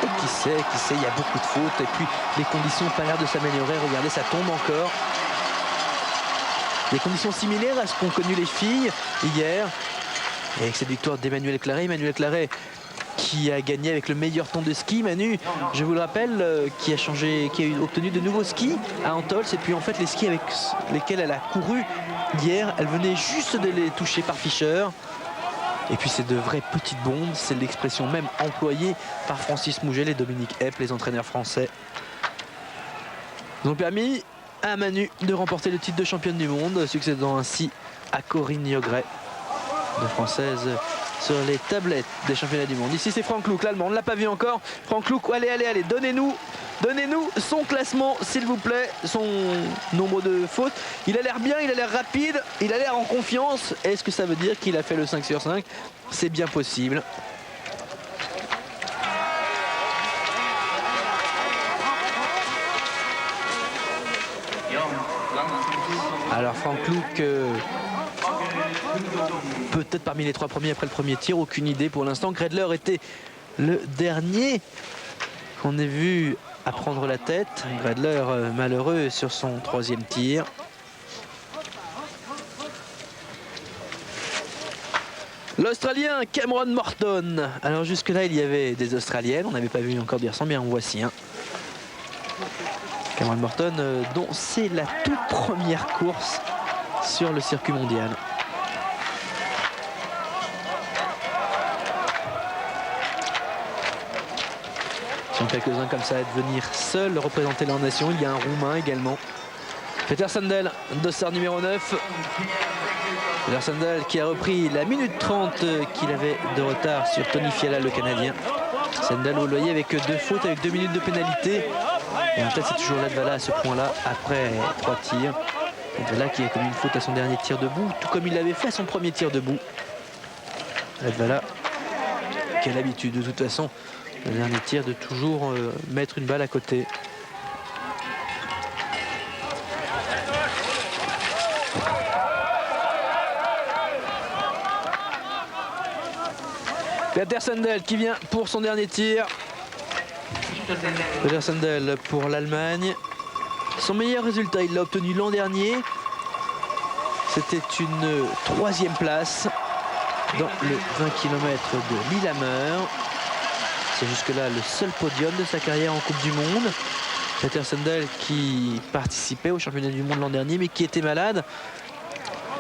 Et qui sait, il y a beaucoup de fautes. Et puis, les conditions n'ont pas l'air de s'améliorer. Regardez, ça tombe encore. Des conditions similaires à ce qu'ont connu les filles hier. Et avec cette victoire d'Emmanuel Claret. Emmanuel Claret qui a gagné avec le meilleur temps de ski. Manu, je vous le rappelle, qui a obtenu de nouveaux skis à Antols. Et puis en fait, les skis avec lesquels elle a couru hier, elle venait juste de les toucher par Fischer. Et puis c'est de vraies petites bombes. C'est l'expression même employée par Francis Mougel et Dominique Epp, les entraîneurs français. Ils ont permis à Manu de remporter le titre de championne du monde, succédant ainsi à Corinne Yogret, de française sur les tablettes des championnats du monde. Ici c'est Franck Luuk, l'Allemand, on ne l'a pas vu encore. Franck Luuk, allez, donnez-nous son classement s'il vous plaît, son nombre de fautes. Il a l'air bien, il a l'air rapide, il a l'air en confiance. Est-ce que ça veut dire qu'il a fait le 5 sur 5? C'est bien possible. Alors Frank Luke, peut-être parmi les 3 premiers après le premier tir, aucune idée pour l'instant. Gredler était le dernier qu'on ait vu à prendre la tête. Gredler malheureux sur son 3e tir. L'Australien Cameron Morton. Alors jusque-là, il y avait des Australiennes. On n'avait pas vu encore de garçon, bien en voici un. Cameron Morton, dont c'est la toute première course sur le circuit mondial. Ils sont quelques-uns comme ça à devenir seuls, représenter leur nation. Il y a un Roumain également. Peter Sandel, dossard numéro 9. Peter Sandel qui a repris la minute 30 qu'il avait de retard sur Tony Fiala, le Canadien. Sandel, vous le voyez, avec 2 fautes, avec 2 minutes de pénalité. Et en fait, c'est toujours Latvala à ce point-là, après 3 tirs. Latvala qui a commis une faute à son dernier tir debout, tout comme il l'avait fait à son premier tir debout. Latvala qui a l'habitude, de toute façon, le dernier tir, de toujours mettre une balle à côté. Peter Sandel qui vient pour son dernier tir. Peter Sandel pour l'Allemagne. Son meilleur résultat, il l'a obtenu l'an dernier. C'était une 3e place dans le 20 km de Lillehammer. C'est jusque-là le seul podium de sa carrière en Coupe du Monde. Peter Sandel qui participait au championnat du monde l'an dernier, mais qui était malade.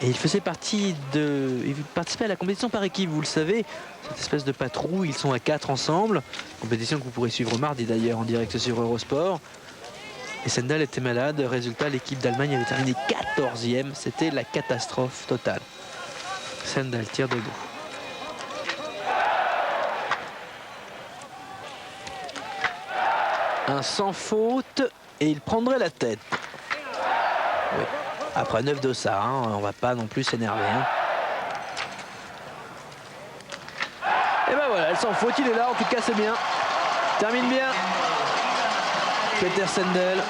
Et il faisait partie de... Il participait à la compétition par équipe, vous le savez. Cette espèce de patrouille, ils sont à 4 ensemble. Compétition que vous pourrez suivre mardi d'ailleurs en direct sur Eurosport. Et Sandel était malade. Résultat, l'équipe d'Allemagne avait terminé 14e. C'était la catastrophe totale. Sandel tire debout. Un sans faute et il prendrait la tête. Oui. Après 9 dossards, hein, on va pas non plus s'énerver. Hein. Et ben voilà, elle s'en faute, il est là, en tout cas c'est bien. Termine bien. Peter Sandel.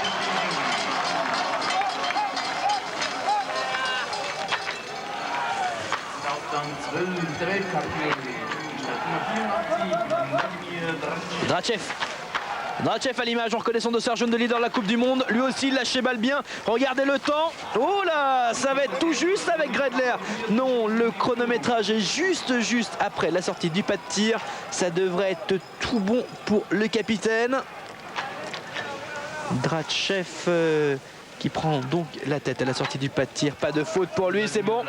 Drachev. Drachev à l'image, on reconnaît son dossard jaune de leader de la Coupe du Monde. Lui aussi, il lâche ses balles bien. Regardez le temps. Oh là, ça va être tout juste avec Gredler. Non, le chronométrage est juste après la sortie du pas de tir. Ça devrait être tout bon pour le capitaine. Drachev qui prend donc la tête à la sortie du pas de tir. Pas de faute pour lui, c'est bon.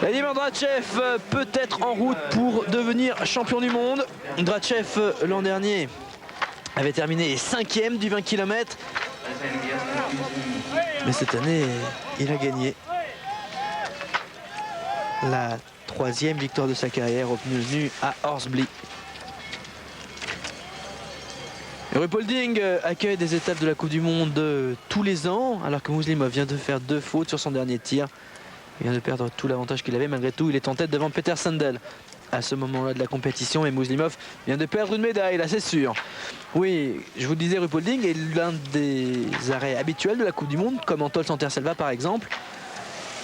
Vladimir Drachev peut être en route pour devenir champion du monde. Drachev, l'an dernier, avait terminé 5e du 20 km. Mais cette année, il a gagné la 3e victoire de sa carrière obtenue à Horsbly. Ruhpolding accueille des étapes de la Coupe du Monde tous les ans, alors que Muslimov vient de faire 2 fautes sur son dernier tir. Il vient de perdre tout l'avantage qu'il avait. Malgré tout, il est en tête devant Peter Sandel à ce moment-là de la compétition, et Muslimov vient de perdre une médaille, là c'est sûr. Oui, je vous disais, Ruhpolding est l'un des arrêts habituels de la Coupe du Monde, comme Anatole Santerselva par exemple.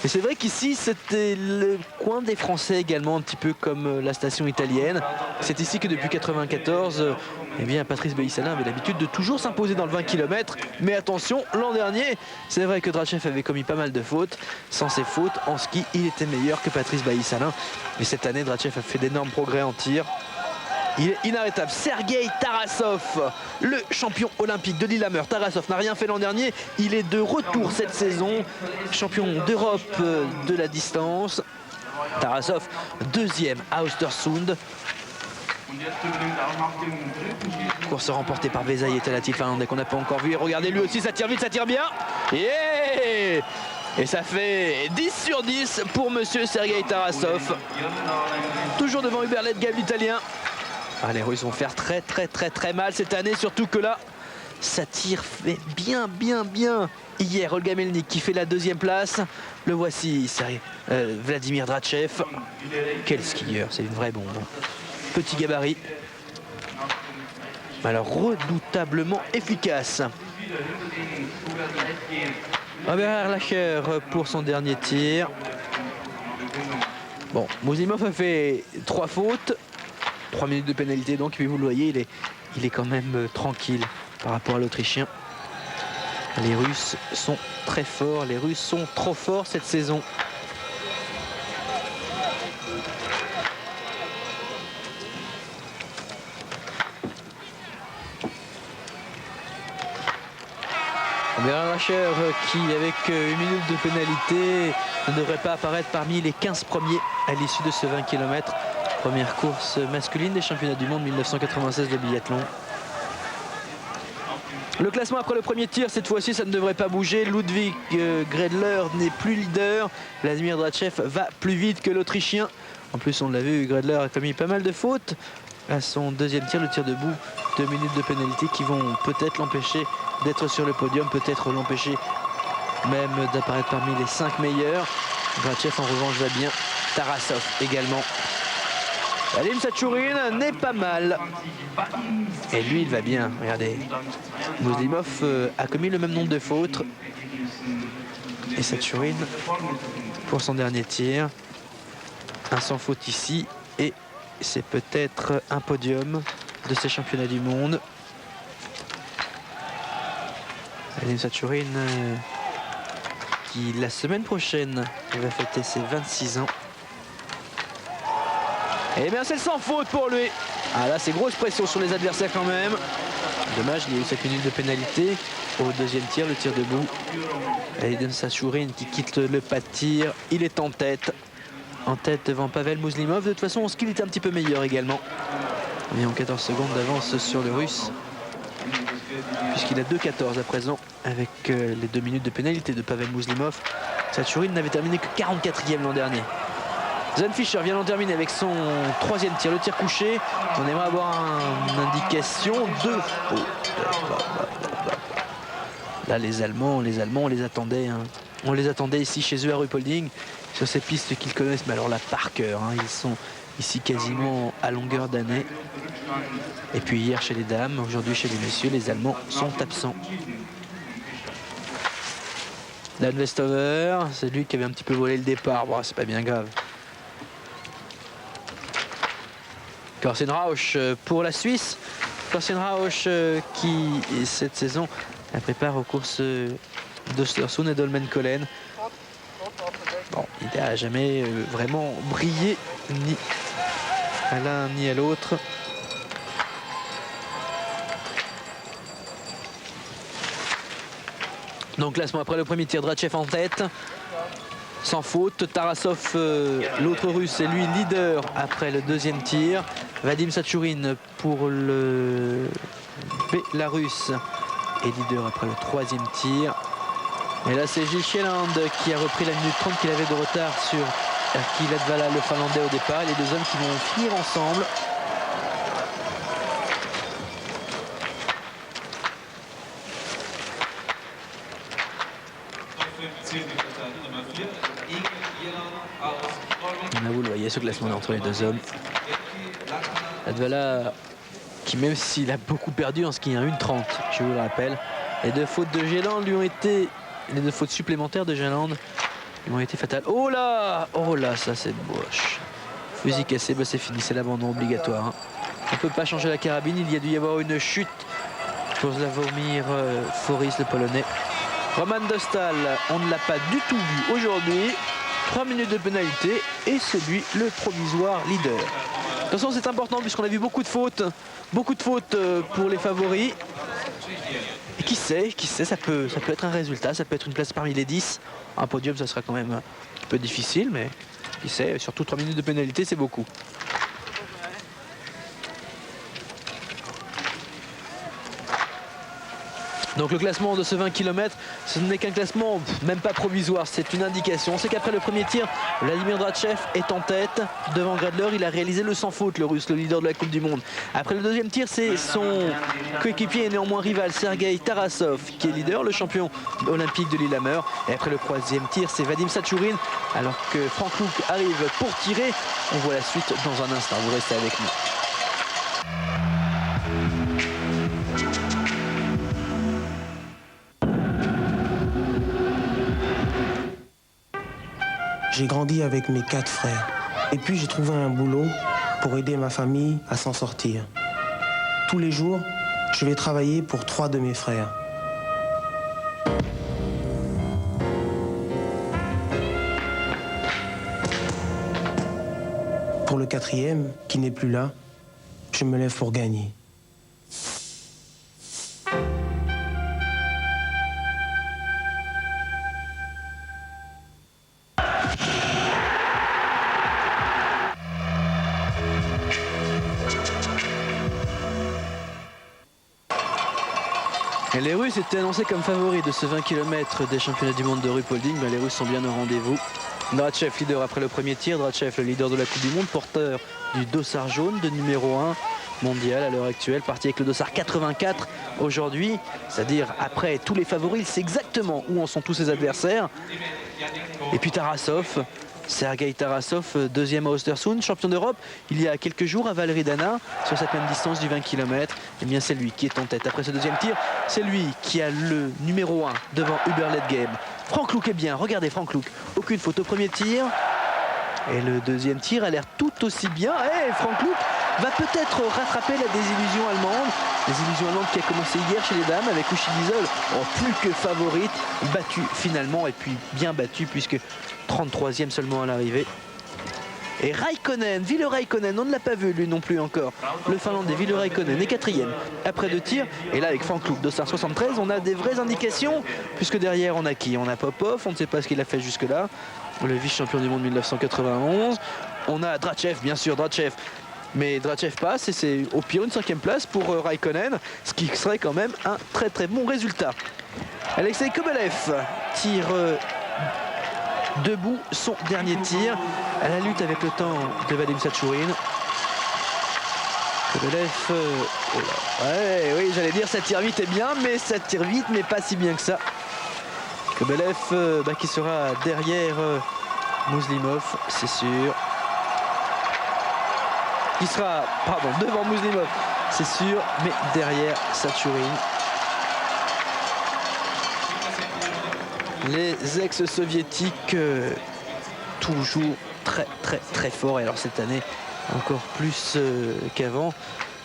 Et c'est vrai qu'ici c'était le coin des Français également, un petit peu comme la station italienne. C'est ici que depuis 1994, eh bien, Patrice Baïsalin avait l'habitude de toujours s'imposer dans le 20 km. Mais attention, l'an dernier, c'est vrai que Drachev avait commis pas mal de fautes. Sans ces fautes, en ski, il était meilleur que Patrice Baïsalin. Mais cette année, Drachev a fait d'énormes progrès en tir. Il est inarrêtable. Sergueï Tarasov, le champion olympique de Lillehammer. Tarasov n'a rien fait l'an dernier. Il est de retour cette saison. Champion d'Europe de la distance. Tarasov, 2e à Östersund. Course remportée par Vesa Jeetalahti, finlandais, qu'on n'a pas encore vu. Et regardez, lui aussi, ça tire vite, ça tire bien. Yeah, et ça fait 10 sur 10 pour monsieur Sergueï Tarasov. Toujours devant Hubert Ledgab, l'italien. Ah, les Russes vont faire très mal cette année, surtout que là, ça tire fait bien. Hier, Olga Melnik qui fait la 2e place. Le voici, Vladimir Drachev. Quel skieur, c'est une vraie bombe. Petit gabarit. Alors redoutablement efficace. Robert Erlacher pour son dernier tir. Bon, Muslimov a fait 3 fautes, 3 minutes de pénalité donc, puis vous le voyez, il est quand même tranquille par rapport à l'Autrichien. Les Russes sont très forts, les Russes sont trop forts cette saison. Erlacher qui, avec 1 minute de pénalité, ne devrait pas apparaître parmi les 15 premiers à l'issue de ce 20 km. Première course masculine des championnats du monde 1996 de biathlon. Le classement après le premier tir, cette fois-ci ça ne devrait pas bouger. Ludwig Gredler n'est plus leader. Vladimir Drachev va plus vite que l'Autrichien. En plus, on l'a vu, Gredler a commis pas mal de fautes à son deuxième tir, le tir debout. 2 minutes de pénalité qui vont peut-être l'empêcher d'être sur le podium, peut-être l'empêcher même d'apparaître parmi les 5 meilleurs. Drachev en revanche va bien. Tarasov également. Vadim Sachourin n'est pas mal. Et lui, il va bien. Regardez. Muslimov a commis le même nombre de fautes. Et Sachourin, pour son dernier tir, un sans faute ici. Et c'est peut-être un podium de ces championnats du monde. Vadim Sachourin qui, la semaine prochaine, va fêter ses 26 ans. Et bien c'est le sans faute pour lui. Ah là, c'est grosse pression sur les adversaires quand même. Dommage, il y a eu 5 minutes de pénalité au deuxième tir, le tir debout. Vadim Sachourin qui quitte le pas de tir. Il est en tête devant Pavel Muslimov. De toute façon, en ski, il était un petit peu meilleur également. Environ 14 secondes d'avance sur le Russe, puisqu'il a 2,14 à présent avec les 2 minutes de pénalité de Pavel Muslimov. Sachourin n'avait terminé que 44e l'an dernier. Sven Fischer vient d'en terminer avec son 3e tir, le tir couché. On aimerait avoir une indication de... Oh. Là, les Allemands, on les attendait. Hein. On les attendait ici chez eux à Ruhpolding, sur ces pistes qu'ils connaissent, mais alors là, par cœur. Hein. Ils sont ici quasiment à longueur d'année. Et puis hier chez les dames, aujourd'hui chez les messieurs, les Allemands sont absents. Dan Westover, c'est lui qui avait un petit peu volé le départ. Bon, c'est pas bien grave. Korsen Rauch pour la Suisse. Korsen Rauch qui, cette saison, la prépare aux courses d'Östersund et d'Holmenkollen. Bon, il n'a jamais vraiment brillé, ni à l'un ni à l'autre. Donc classement après le premier tir, Drachev en tête. Sans faute, Tarasov, l'autre russe, est lui leader après le deuxième tir. Vadim Sachourin pour le Bélarus est leader après le troisième tir. Et là c'est Gilles Kjelland qui a repris la minute 30 qu'il avait de retard sur Erkki Latvala, le Finlandais au départ. Les deux hommes qui vont finir ensemble. Là, vous le voyez, ce classement entre les deux hommes. Latvala qui, même s'il a beaucoup perdu en ski, 1,30, je vous le rappelle. Les 2 fautes de Kjelland lui ont été... Les 2 fautes supplémentaires de Kjelland lui ont été fatales. Oh là, ça c'est moche. Fusil cassé, bah c'est fini, c'est l'abandon obligatoire. Hein. On ne peut pas changer la carabine, il y a dû y avoir une chute pour Sławomir Foris, le Polonais. Roman Dostal, on ne l'a pas du tout vu aujourd'hui. 3 minutes de pénalité et c'est lui le provisoire leader. De toute façon, c'est important puisqu'on a vu beaucoup de fautes pour les favoris. Et qui sait, ça peut être un résultat, ça peut être une place parmi les 10. Un podium, ça sera quand même un peu difficile, mais qui sait, surtout 3 minutes de pénalité, c'est beaucoup. Donc le classement de ce 20 km, ce n'est qu'un classement même pas provisoire, c'est une indication. C'est qu'après le premier tir, Vladimir Drachev est en tête devant Gredler. Il a réalisé le sans faute, le Russe, le leader de la Coupe du Monde. Après le deuxième tir, c'est son coéquipier et néanmoins rival, Sergei Tarasov, qui est leader, le champion olympique de Lillehammer. Et après le troisième tir, c'est Vadim Sachourin. Alors que Frank Luke arrive pour tirer, on voit la suite dans un instant. Vous restez avec nous. J'ai grandi avec mes 4 frères. Et puis j'ai trouvé un boulot pour aider ma famille à s'en sortir. Tous les jours, je vais travailler pour 3 de mes frères. Pour le 4e, qui n'est plus là, je me lève pour gagner. Et les Russes étaient annoncés comme favoris de ce 20 km des championnats du monde de Ruhpolding. Les Russes sont bien au rendez-vous. Drachev, leader après le premier tir. Drachev, le leader de la Coupe du Monde, porteur du dossard jaune de numéro 1 mondial à l'heure actuelle. Parti avec le dossard 84 aujourd'hui. C'est-à-dire après tous les favoris, il sait exactement où en sont tous ses adversaires. Et puis Tarasov. Sergei Tarasov, deuxième à Östersund, champion d'Europe il y a quelques jours à Valeridana sur cette même distance du 20 km. Et bien c'est lui qui est en tête après ce deuxième tir. C'est lui qui a le numéro 1 devant Hubert Ledgeb. Frank Luke est bien, regardez Frank Luke. Aucune faute au premier tir. Et le deuxième tir a l'air tout aussi bien. Et Frank Luke va peut-être rattraper la désillusion allemande. Désillusion allemande qui a commencé hier chez les dames avec Uschi Diesel en plus que favorite. Battue finalement et puis bien battue puisque 33e seulement à l'arrivée. Et Raikkonen, Ville Raikkonen, on ne l'a pas vu lui non plus encore. Le Finlandais Ville Raikkonen est 4e après 2 tirs. Et là avec Frank Luke, dossard 73, on a des vraies indications. Puisque derrière on a qui? On a Popov, on ne sait pas ce qu'il a fait jusque là. Le vice-champion du monde 1991. On a Drachev, bien sûr Drachev. Mais Drachev passe et c'est au pire une 5e place pour Raikkonen. Ce qui serait quand même un très très bon résultat. Alexei Kobelev tire debout son dernier tir à la lutte avec le temps de Vadim Sachourin. Kobelev, ouais, oui, j'allais dire ça tire vite et bien, mais ça tire vite, mais pas si bien que ça. Kobelev qui sera derrière Muslimov, c'est sûr. Qui sera, pardon, devant Muslimov, c'est sûr, mais derrière Sachourin. Les ex-soviétiques toujours très très très forts. Et alors cette année encore plus qu'avant.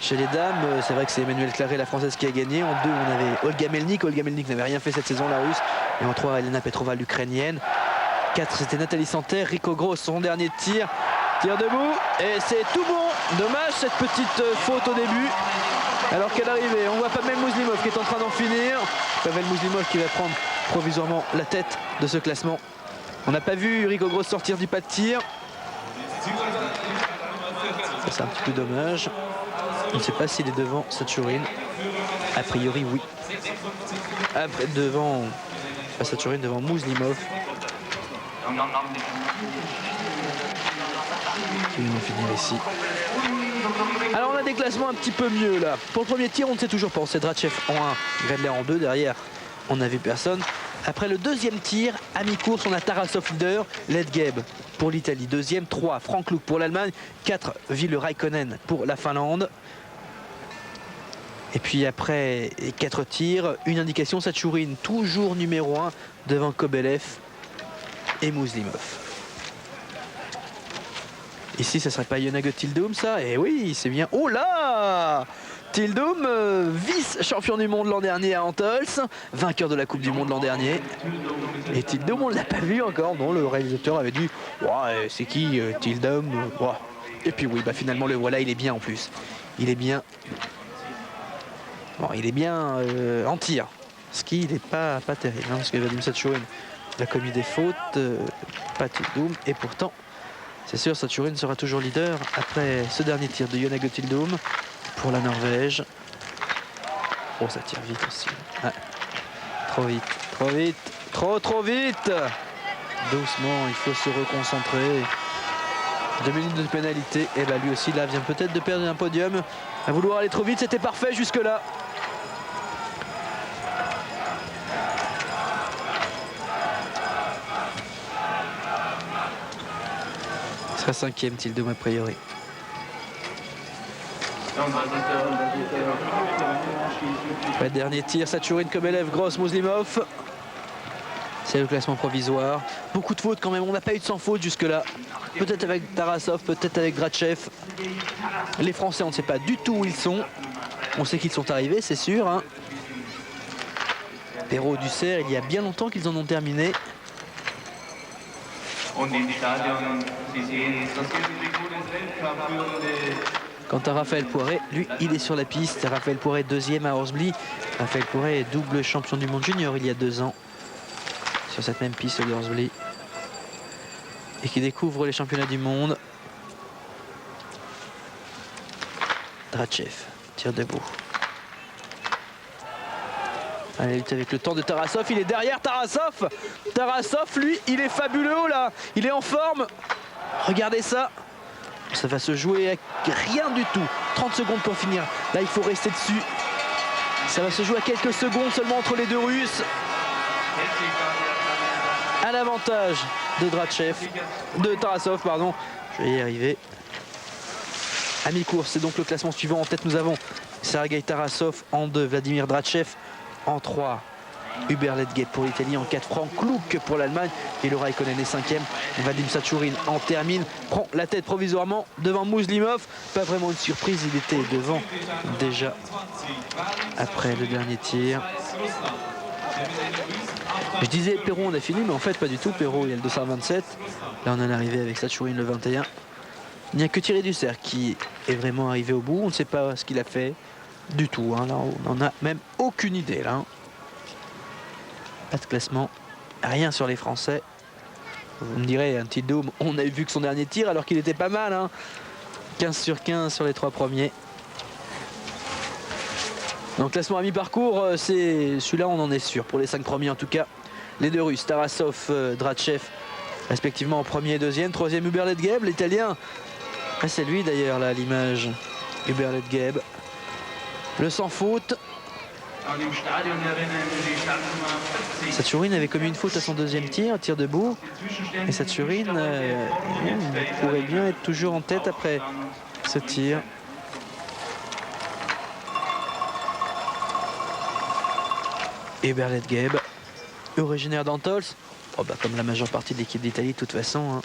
Chez les dames, c'est vrai que c'est Emmanuelle Claret, la française, qui a gagné. En 2, on avait Olga Melnik. Olga Melnik n'avait rien fait cette saison, la russe. Et en 3, Elena Petrova, l'ukrainienne. 4, c'était Nathalie Santerre. Rico Gross, son dernier tir. Tire debout. Et c'est tout bon. Dommage cette petite faute au début. Alors qu'à l'arrivée, on voit Pavel Muslimov qui est en train d'en finir. Pavel Muslimov qui va prendre provisoirement la tête de ce classement. On n'a pas vu Rico Gross sortir du pas de tir. Ça, c'est un petit peu dommage. On ne sait pas s'il est devant Sachourin. A priori, oui. Après, devant, pas Sachourin, devant Muslimov. Ils vont finir ici. Alors, on a des classements un petit peu mieux là. Pour le premier tir, on ne sait toujours pas. C'est Drachev en 1, Gredler en 2. Derrière, on n'a vu personne. Après le deuxième tir, à mi-course, on a Tarasov leader, Ledgeb pour l'Italie. Deuxième, 3, Frank Luke pour l'Allemagne. 4, Ville Raikkonen pour la Finlande. Et puis après 4 tirs, une indication, Sachourin, toujours numéro 1 devant Kobelev et Muslimov. Ici, ça serait pas Yonago Tildum, ça? Et oui, c'est bien. Oh là! Tildum, vice-champion du monde l'an dernier à Antols, vainqueur de la Coupe du Monde l'an dernier. Et Tildum, on ne l'a pas vu encore. Non, le réalisateur avait dit ouais, c'est qui Tildum? Ouais. Et puis oui, finalement, le voilà, il est bien en plus. Il est bien. Bon, il est bien en tir. Ski, il n'est pas terrible, hein, parce que Vadim Sachourin a commis des fautes, pas Tildum. Et pourtant, c'est sûr, Sachourin sera toujours leader après ce dernier tir de Yonago Tildum pour la Norvège. Oh, ça tire vite aussi. Ouais. Trop vite, trop vite, trop vite. Doucement, il faut se reconcentrer. 2 minutes de pénalité. Et lui aussi, là, vient peut-être de perdre un podium. À vouloir aller trop vite, c'était parfait jusque-là. Il sera 5e, Tildum, a priori. Ouais, dernier tir, Sachourin, Kobelev, Gross, Muslimov. C'est le classement provisoire. Beaucoup de fautes quand même, on n'a pas eu de sans faute jusque-là. Peut-être avec Tarasov, peut-être avec Drachev. Les Français, on ne sait pas du tout où ils sont. On sait qu'ils sont arrivés, c'est sûr. Hein. Perrault, Dussert, il y a bien longtemps qu'ils en ont terminé. Quant à Raphaël Poiret, lui, il est sur la piste. Raphaël Poiret, deuxième à Hornsby. Raphaël Poiret est double champion du monde junior il y a 2 ans. Sur cette même piste de Hornsby. Et qui découvre les championnats du monde. Drachev, tire debout. Allez, lutte avec le temps de Tarasov, il est derrière Tarasov. Tarasov, lui, il est fabuleux là, il est en forme. Regardez ça. Ça va se jouer à rien du tout. 30 secondes pour finir. Là, il faut rester dessus. Ça va se jouer à quelques secondes seulement entre les deux Russes. À l'avantage de Tarasov, pardon. Je vais y arriver. À mi-course, c'est donc le classement suivant. En tête, nous avons Sergei Tarasov en 2, Vladimir Drachev en 3. Hubert Ledgeb pour l'Italie en 4, Frank Luuk pour l'Allemagne et le Raikkonen est 5e. Vadim Sachourine en termine, prend la tête provisoirement devant Mouslimov. Pas vraiment une surprise, il était devant déjà après le dernier tir. Je disais Perrault on a fini, mais en fait pas du tout. Perrault il y a le 227. Là on en est arrivé avec Sachourine le 21. Il n'y a que Thierry Dussert qui est vraiment arrivé au bout. On ne sait pas ce qu'il a fait du tout. Hein. Là on n'en a même aucune idée là. Pas de classement, rien sur les Français. Vous me direz, un petit Dôme, on a vu que son dernier tir alors qu'il était pas mal. Hein. 15 sur 15 sur les 3 premiers. Donc classement à mi-parcours, c'est celui-là on en est sûr. Pour les 5 premiers en tout cas. Les deux Russes, Tarasov, Drachev, respectivement en premier et deuxième. Troisième Hubert Ledgeb, l'Italien. Ah, c'est lui d'ailleurs là l'image. Hubert Ledgeb. Le sans faute. Sachourine avait commis une faute à son deuxième tir, un tir debout. Et Sachourine pourrait bien être toujours en tête après ce tir. Hubert Ledgeb, originaire d'Antols. Oh bah comme la majeure partie de l'équipe d'Italie de toute façon. Hein.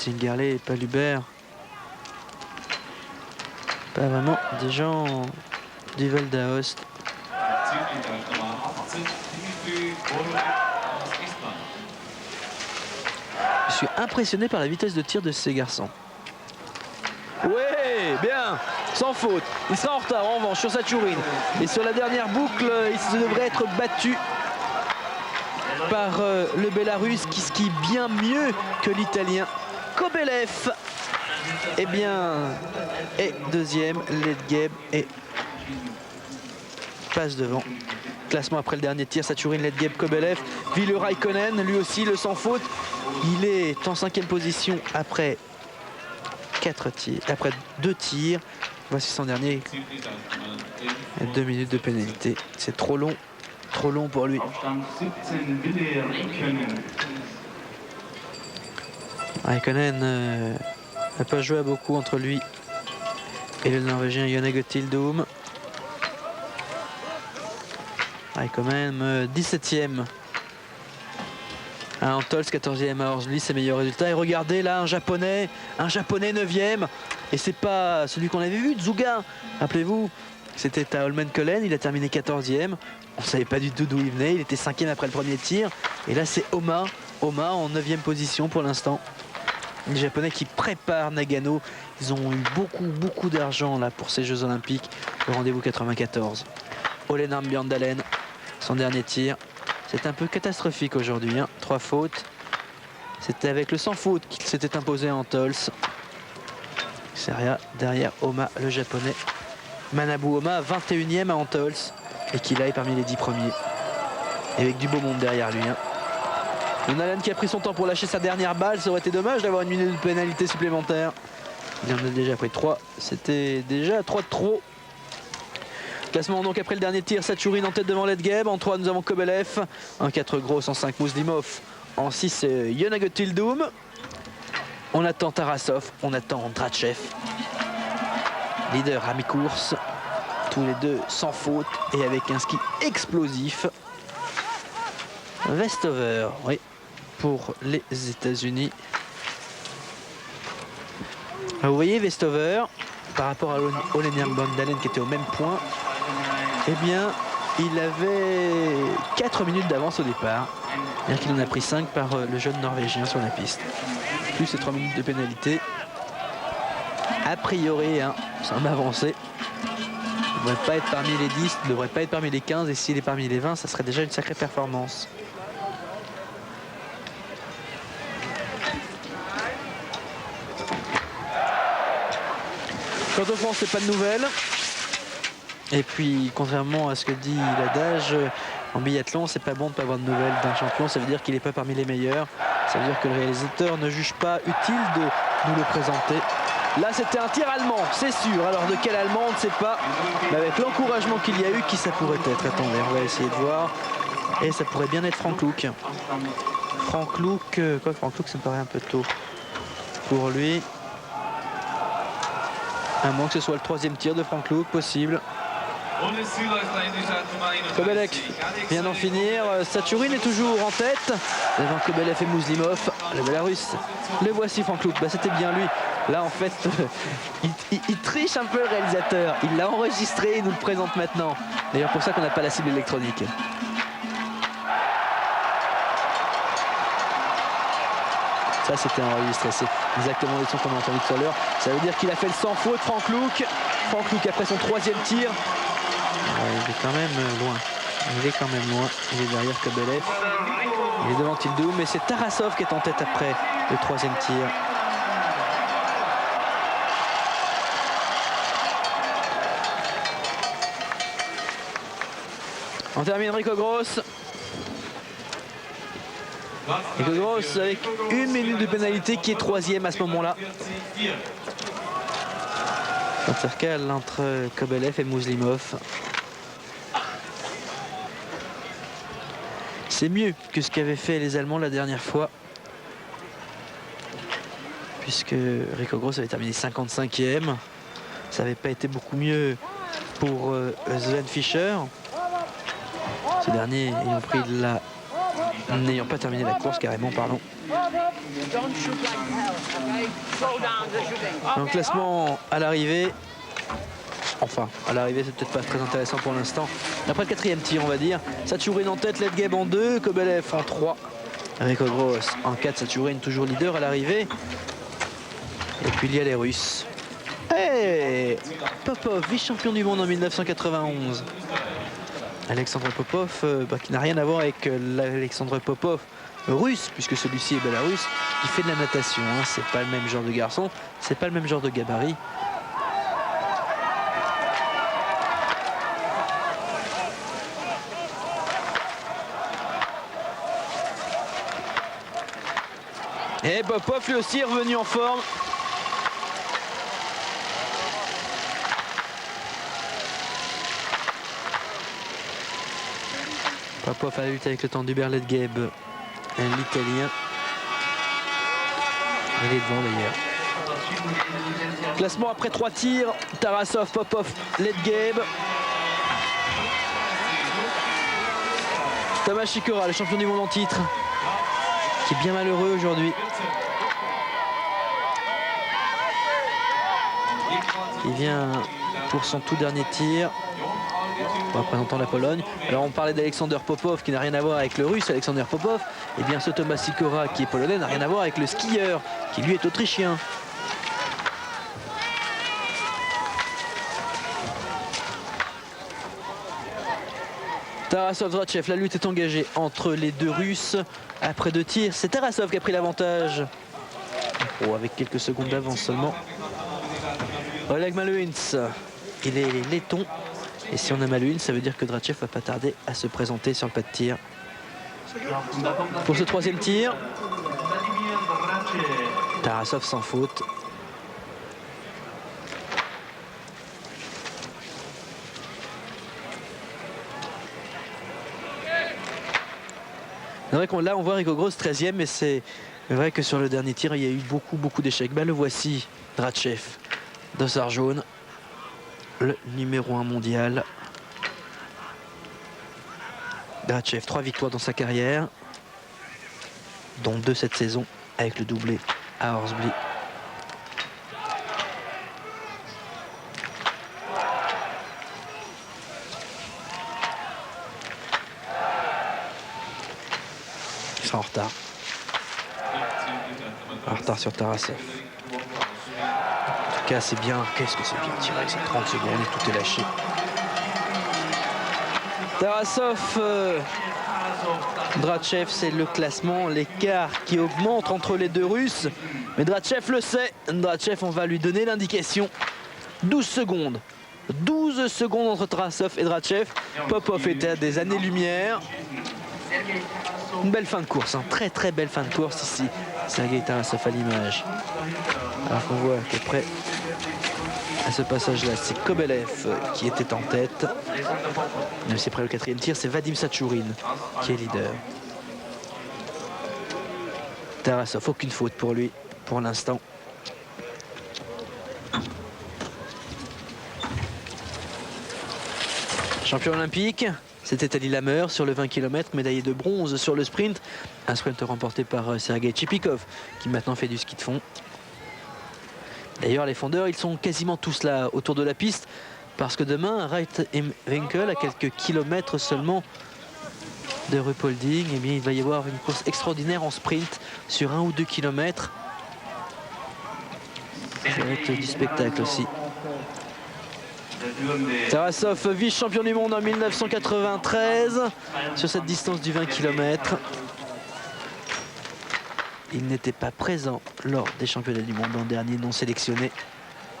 Zingerle et Palubert. Pas vraiment des gens du Val d'Aoste. Je suis impressionné par la vitesse de tir de ces garçons. Ouais, bien, sans faute. Il sera en retard en revanche sur Sachourine. Et sur la dernière boucle, il devrait être battu par le Bélarus qui skie bien mieux que l'Italien. Kobelev, eh bien, est deuxième. Ledgeb est passe devant. Classement après le dernier tir, Sachourine, Ledgeb, Kobelev. Ville Raikkonen, lui aussi le sans faute. Il est en 5e position après 2 tirs. Voici son dernier. 2 minutes de pénalité. C'est trop long pour lui. Raikkonen n'a pas joué à beaucoup entre lui et le Norvégien Jon Tildum. Raikkonen 17e à Antols, 14e à Hornsby, ses meilleurs résultats. Et regardez là un japonais 9e. Et c'est pas celui qu'on avait vu, Dzuga. Rappelez-vous, c'était à Holmenkollen, il a terminé 14e. On ne savait pas du tout d'où il venait, il était 5e après le premier tir. Et là c'est Oma en 9e position pour l'instant. Les Japonais qui préparent Nagano. Ils ont eu beaucoup d'argent là pour ces Jeux Olympiques. Le rendez-vous 94. Olenarm Bjørndalen, son dernier tir. C'est un peu catastrophique aujourd'hui. Hein. 3 fautes. C'était avec le sans faute qu'il s'était imposé à Antols. Derrière Oma, le japonais. Manabu Oma, 21e à Antols. Et qu'il aille parmi les 10 premiers. Et avec du beau monde derrière lui. Hein. Allen qui a pris son temps pour lâcher sa dernière balle. Ça aurait été dommage d'avoir une minute de pénalité supplémentaire. Il en a déjà pris 3. C'était déjà 3 de trop. Classement donc après le dernier tir, Sachourine en tête devant Ledgeb. En 3 nous avons Kobelev. En 4 Gross, en 5 Mouslimov. En 6 Jon Tildum. On attend Tarasov, on attend Drachev. Leader à mi-course. Tous les deux sans faute et avec un ski explosif. Westover, oui, pour les États-Unis. Vous voyez Westover, par rapport à Olenian Bandalen qui était au même point, eh bien, il avait 4 minutes d'avance au départ. C'est-à-dire qu'il en a pris 5 par le jeune Norvégien sur la piste. Plus ces 3 minutes de pénalité. A priori, hein, c'est un avancé. Il ne devrait pas être parmi les 10, il ne devrait pas être parmi les 15. Et s'il est parmi les 20, ça serait déjà une sacrée performance. Quant aux France, c'est pas de nouvelles. Et puis, contrairement à ce que dit l'adage, en biathlon, c'est pas bon de ne pas avoir de nouvelles d'un champion. Ça veut dire qu'il n'est pas parmi les meilleurs. Ça veut dire que le réalisateur ne juge pas utile de nous le présenter. Là, c'était un tir allemand, c'est sûr. Alors, de quel allemand, on ne sait pas. Mais avec l'encouragement qu'il y a eu, qui ça pourrait être? Attendez, on va essayer de voir. Et ça pourrait bien être Frank Luuk. Frank Luuk, quoi, Frank Luuk, ça me paraît un peu tôt pour lui. À moins que ce soit le 3e tir de Frank Luuk, possible. Kobelev vient d'en finir. Saturine est toujours en tête. Devant Kobelev et Mouslimov, le Bélarus. Le voici Frank Luuk. Bah, c'était bien lui. Là, en fait, il triche un peu le réalisateur. Il l'a enregistré, il nous le présente maintenant. D'ailleurs, pour ça qu'on n'a pas la cible électronique. Ça, c'était enregistré. C'est exactement le son qu'on a entendu tout à l'heure. Ça veut dire qu'il a fait le sans faute, Frank Luuk. Frank Luuk après son 3e tir. Il est quand même loin. Il est quand même loin. Il est derrière Kobelev. Il est devant Tildoum, mais c'est Tarasov qui est en tête après le 3e tir. On termine Rico Gross. Rico Gross avec 1 minute de pénalité qui est 3e à ce moment-là. Intercale entre Kobelev et Mouslimov. C'est mieux que ce qu'avaient fait les Allemands la dernière fois. Puisque Rico Gross avait terminé 55e. Ça n'avait pas été beaucoup mieux pour Sven Fischer. Ce dernier n'ayant pas terminé la course carrément, pardon. Un classement à l'arrivée. Enfin, à l'arrivée, c'est peut-être pas très intéressant pour l'instant. Après le 4e tir, on va dire. Saturine en tête, Ledgeb en 2, Kobelev en 3. Rico Gross en 4, Saturine toujours leader à l'arrivée. Et puis il y a les Russes. Hey, Popov, vice-champion du monde en 1991. Alexandre Popov, qui n'a rien à voir avec l'Alexandre Popov russe, puisque celui-ci est bélarusse, qui fait de la natation. Hein. C'est pas le même genre de garçon, c'est pas le même genre de gabarit. Et Popov lui aussi est revenu en forme. Popov a lutté avec le temps d'Hubert Ledgeb, l'Italien. Il est devant d'ailleurs. Classement après 3 tirs. Tarasov, Popov, Ledgeb. Tomas Sikora, le champion du monde en titre, qui est bien malheureux aujourd'hui. Il vient pour son tout dernier tir, représentant la Pologne. Alors on parlait d'Alexander Popov qui n'a rien à voir avec le russe Alexander Popov. Et bien ce Tomas Sikora qui est polonais n'a rien à voir avec le skieur qui lui est autrichien. Tarasov, Drachev, la lutte est engagée entre les deux Russes. Après 2 tirs, c'est Tarasov qui a pris l'avantage. Oh, avec quelques secondes d'avance seulement. Oleg Maluins, il est laiton. Et si on a Maluins, ça veut dire que Drachev va pas tarder à se présenter sur le pas de tir. Pour ce 3e tir, Tarasov sans faute. C'est vrai qu'on là on voit Rico Gross 13e, mais c'est vrai que sur le dernier tir il y a eu beaucoup d'échecs. Bah, le voici, Drachev, dossard jaune, le numéro 1 mondial. Drachev, 3 victoires dans sa carrière, dont 2 cette saison avec le doublé à Hornsby. Il sera en retard. En retard sur Tarasov. En tout cas, c'est bien. Qu'est-ce que c'est bien tiré, c'est 30 secondes et tout est lâché. Tarasov, Drachev, c'est le classement, l'écart qui augmente entre les deux Russes. Mais Drachev le sait. Drachev, on va lui donner l'indication. 12 secondes. 12 secondes entre Tarasov et Drachev. Popov était à des années-lumière. Une belle fin de course, hein. Très très belle fin de course ici. Sergei Tarasov à l'image. Alors qu'on voit qu'après à ce passage-là, c'est Kobelev qui était en tête. Mais c'est près le 4e tir, c'est Vadim Sachourine qui est leader. Tarasov, aucune faute pour lui pour l'instant. Champion olympique, c'était Ali Lamer sur le 20 km, médaillé de bronze sur le sprint. Un sprint remporté par Sergei Chipikov, qui maintenant fait du ski de fond. D'ailleurs, les fondeurs, ils sont quasiment tous là autour de la piste, parce que demain, Reit et Winkel, à quelques kilomètres seulement de Ruhpolding, eh bien, il va y avoir une course extraordinaire en sprint sur 1 ou 2 kilomètres. Ça va être du spectacle aussi. Tarasov, vice-champion du monde en 1993 sur cette distance du 20 km. Il n'était pas présent lors des championnats du monde l'an dernier, non sélectionné.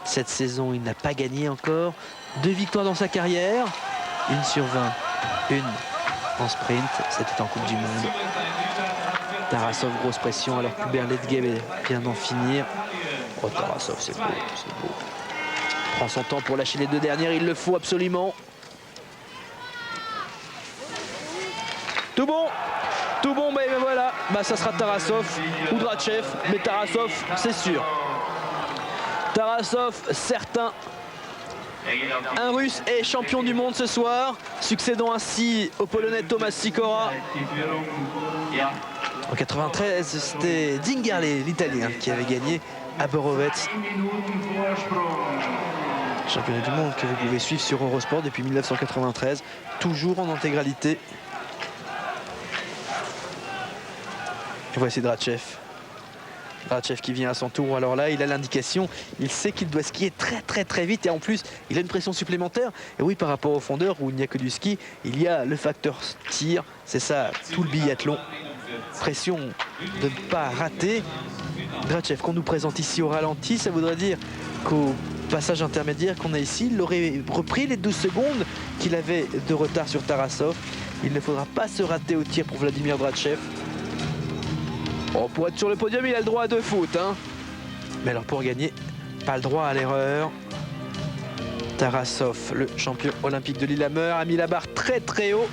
Cette saison, il n'a pas gagné encore. 2 victoires dans sa carrière, 1 sur 20, 1 en sprint. C'était en Coupe du Monde. Tarasov, grosse pression alors que Hubert Ledgeb vient d'en finir. Oh, Tarasov, c'est beau, c'est beau. Prend son temps pour lâcher les 2 dernières, il le faut absolument. Tout bon. Tout bon, mais voilà, ça sera Tarasov ou Drachev, mais Tarasov, c'est sûr. Tarasov, certain. Un Russe est champion du monde ce soir, succédant ainsi au Polonais Thomas Sikora. En 93, c'était Zingarle, l'Italien, qui avait gagné à Borovets. Championnat du monde que vous pouvez suivre sur Eurosport depuis 1993, toujours en intégralité. Et voici Drachev. Drachev qui vient à son tour. Alors là, il a l'indication. Il sait qu'il doit skier très très vite. Et en plus, il a une pression supplémentaire. Et oui, par rapport au fondeur où il n'y a que du ski, il y a le facteur tir. C'est ça, tout le biathlon. Pression de ne pas rater. Drachev qu'on nous présente ici au ralenti, ça voudrait dire qu'au passage intermédiaire qu'on a ici, il aurait repris les 12 secondes qu'il avait de retard sur Tarasov. Il ne faudra pas se rater au tir pour Vladimir Drachev. Oh, pour être sur le podium, il a le droit à 2 fautes, hein. Mais alors pour gagner, pas le droit à l'erreur. Tarasov, le champion olympique de Lillehammer, a mis la barre très très haut.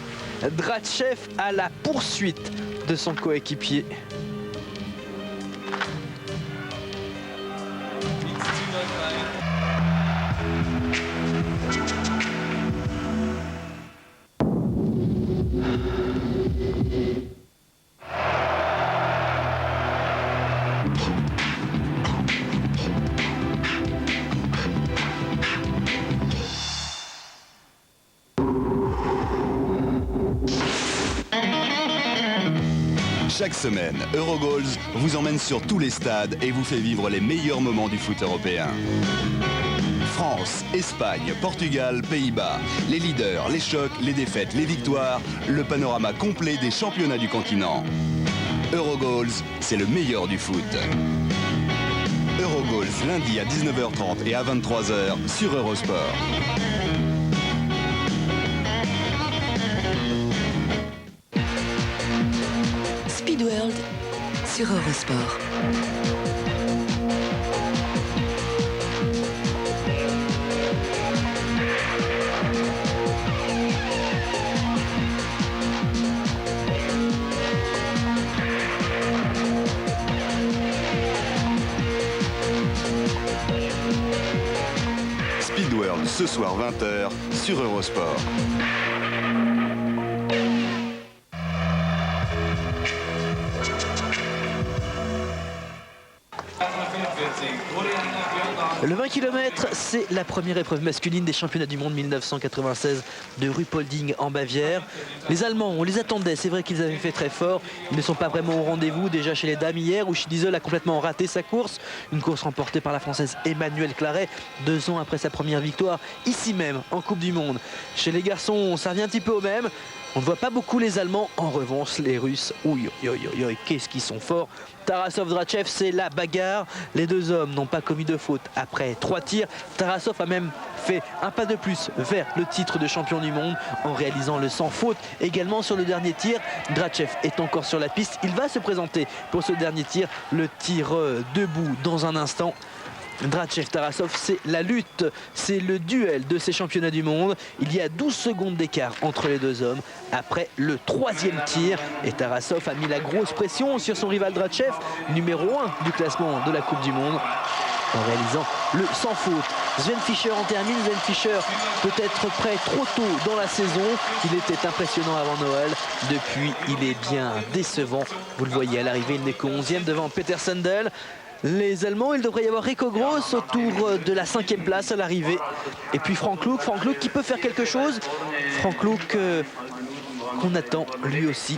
Drachev à la poursuite de son coéquipier. Chaque semaine, Eurogoals vous emmène sur tous les stades et vous fait vivre les meilleurs moments du foot européen. France, Espagne, Portugal, Pays-Bas. Les leaders, les chocs, les défaites, les victoires. Le panorama complet des championnats du continent. Eurogoals, c'est le meilleur du foot. Eurogoals, lundi à 19h30 et à 23h sur Eurosport. Speed World sur Eurosport. Speed World ce soir 20h sur Eurosport. Le 20 km, c'est la première épreuve masculine des championnats du monde 1996 de Ruhpolding en Bavière. Les Allemands, on les attendait, c'est vrai qu'ils avaient fait très fort. Ils ne sont pas vraiment au rendez-vous déjà chez les dames hier où Schiedisel a complètement raté sa course. Une course remportée par la Française Emmanuelle Claret 2 ans après sa première victoire ici même en Coupe du Monde. Chez les garçons, ça revient un petit peu au même. On ne voit pas beaucoup les Allemands. En revanche, les Russes, qu'est-ce qu'ils sont forts. Tarasov, Drachev, c'est la bagarre. Les deux hommes n'ont pas commis de faute après 3 tirs. Tarasov a même fait un pas de plus vers le titre de champion du monde en réalisant le sans faute également sur le dernier tir. Drachev est encore sur la piste. Il va se présenter pour ce dernier tir, le tir debout dans un instant. Drachev-Tarasov, c'est la lutte, c'est le duel de ces championnats du monde. Il y a 12 secondes d'écart entre les deux hommes après le 3e tir. Et Tarasov a mis la grosse pression sur son rival Drachev, numéro 1 du classement de la Coupe du Monde, en réalisant le sans faute. Sven Fischer en termine. Sven Fischer peut-être prêt trop tôt dans la saison. Il était impressionnant avant Noël. Depuis, il est bien décevant. Vous le voyez à l'arrivée, il n'est qu'au 11e devant Peter Sandel. Les Allemands, il devrait y avoir Rico Gross autour de la 5e place à l'arrivée. Et puis Frank Luke qui peut faire quelque chose. Frank Luke qu'on attend lui aussi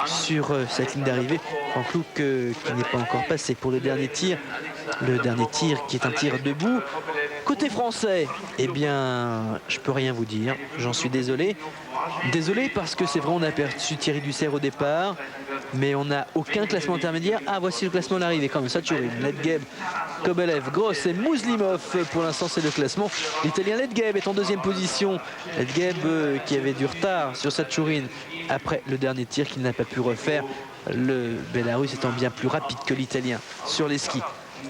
sur cette ligne d'arrivée. Frank Luke qui n'est pas encore passé pour le dernier tir. Le dernier tir qui est un tir debout. Côté français, eh bien, je peux rien vous dire. J'en suis désolé. Désolé parce que c'est vrai, on a aperçu Thierry Dussert au départ. Mais on n'a aucun classement intermédiaire. Ah, voici le classement d'arrivée quand même. Sachurin, Ledgeb, Kobelev, Gross et Mouslimov. Pour l'instant, c'est le classement. L'Italien Ledgeb est en 2e position. Ledgeb qui avait du retard sur Sachurin après le dernier tir qu'il n'a pas pu refaire. Le Bélarus étant bien plus rapide que l'Italien sur les skis.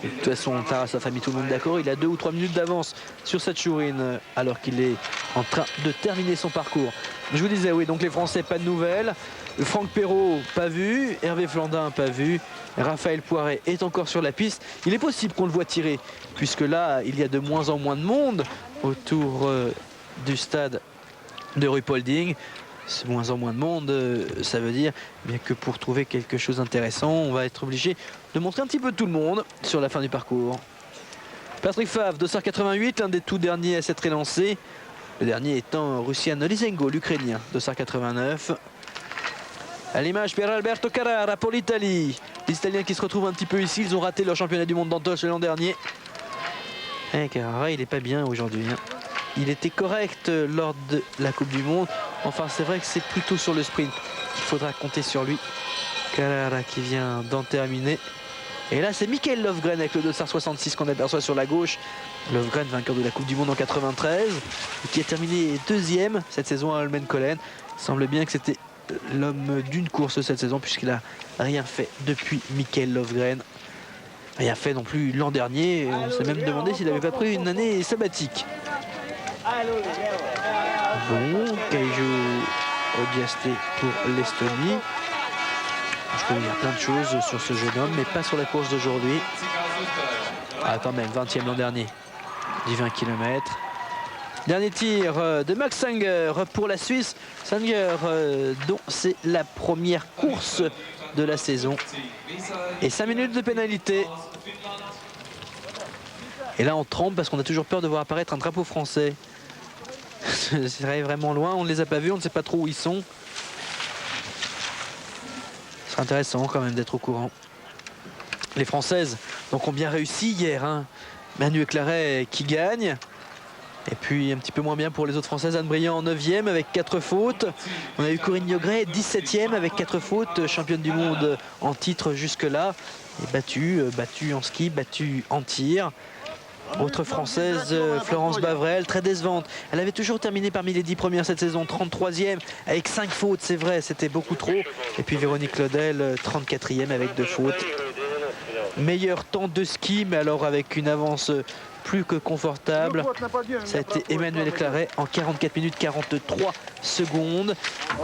Et de toute façon, Tarasov a mis tout le monde d'accord. Il a 2 ou 3 minutes d'avance sur Sachurin alors qu'il est en train de terminer son parcours. Je vous disais, oui, donc les Français, pas de nouvelles. Franck Perrault, pas vu. Hervé Flandin, pas vu. Raphaël Poiret est encore sur la piste. Il est possible qu'on le voit tirer, puisque là, il y a de moins en moins de monde autour du stade de Ruhpolding. C'est moins en moins de monde, ça veut dire bien que pour trouver quelque chose d'intéressant, on va être obligé de montrer un petit peu tout le monde sur la fin du parcours. Patrick Favre, 2h88, l'un des tout derniers à s'être élancé. Le dernier étant Russian Lysenko, l'Ukrainien, 2h89. À l'image, Pier Alberto Carrara pour l'Italie. Les Italiens qui se retrouvent un petit peu ici, ils ont raté leur championnat du monde d'Antoche l'an dernier. Et Carrara, il n'est pas bien aujourd'hui. Il était correct lors de la Coupe du Monde. Enfin, c'est vrai que c'est plutôt sur le sprint qu'il faudra compter sur lui. Carrara qui vient d'en terminer. Et là, c'est Michael Löfgren avec le 2h66 qu'on aperçoit sur la gauche. Löfgren, vainqueur de la Coupe du Monde en 93, et qui a terminé 2e cette saison à Holmenkollen. Il semble bien que c'était l'homme d'une course cette saison, puisqu'il n'a rien fait depuis Michael Löfgren. Rien fait non plus l'an dernier. On s'est même demandé s'il n'avait pas pris une année sabbatique. Bon, Keijo Odiasté pour l'Estonie. Je peux vous dire plein de choses sur ce jeune homme, mais pas sur la course d'aujourd'hui. Ah, quand même, 20e l'an dernier, du 20 km. Dernier tir de Max Sanger pour la Suisse. Sanger, dont c'est la première course de la saison. Et 5 minutes de pénalité. Et là, on tremble parce qu'on a toujours peur de voir apparaître un drapeau français. C'est vraiment loin, on ne les a pas vus, on ne sait pas trop où ils sont. C'est intéressant quand même d'être au courant. Les Françaises donc ont bien réussi hier. Manu Claret qui gagne. Et puis un petit peu moins bien pour les autres Françaises. Anne Briand en 9e avec 4 fautes. On a eu Corinne Niogret 17e avec 4 fautes. Championne du monde en titre jusque-là. Et battue en ski, battue en tir. Autre Française, Florence Bavrel, très décevante. Elle avait toujours terminé parmi les 10 premières cette saison, 33e avec 5 fautes, c'est vrai, c'était beaucoup trop. Et puis Véronique Claudel, 34e avec 2 fautes. Meilleur temps de ski, mais alors avec une avance plus que confortable. Ça a été Emmanuelle Claret en 44 minutes 43 secondes.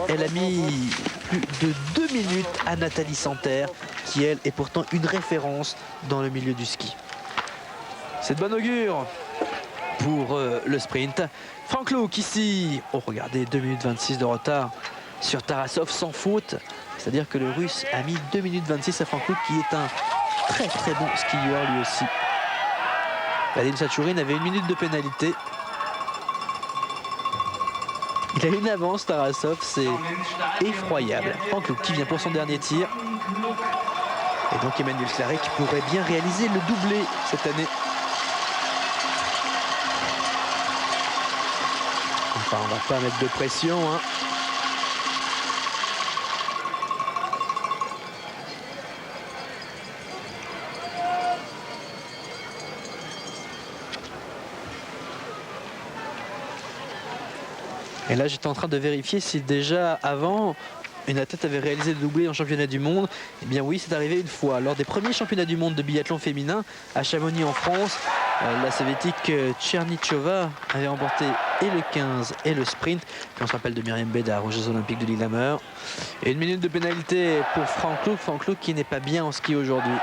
Elle a mis plus de 2 minutes à Nathalie Santerre, qui elle est pourtant une référence dans le milieu du ski. C'est de bon augure pour le sprint. Frank Luke ici. Oh, regardez, 2 minutes 26 de retard sur Tarasov sans faute. C'est-à-dire que le Russe a mis 2 minutes 26 à Frank Luke, qui est un très très bon skieur lui aussi. Vadim Sachurine avait 1 minute de pénalité. Il a une avance, Tarasov, c'est effroyable. Franck Luke qui vient pour son dernier tir. Et donc Emmanuel Claret qui pourrait bien réaliser le doublé cette année. Enfin, on va pas mettre de pression, hein. Et là, j'étais en train de vérifier si déjà avant, une athlète avait réalisé le doublé en championnat du monde. Eh bien oui, c'est arrivé une fois. Lors des premiers championnats du monde de biathlon féminin à Chamonix en France, la soviétique Tchernichova avait remporté et le 15 et le sprint. Puis on se rappelle de Myriam Bédard aux Jeux Olympiques de Lillehammer. Et 1 minute de pénalité pour Franck Luke. Franck Luke qui n'est pas bien en ski aujourd'hui.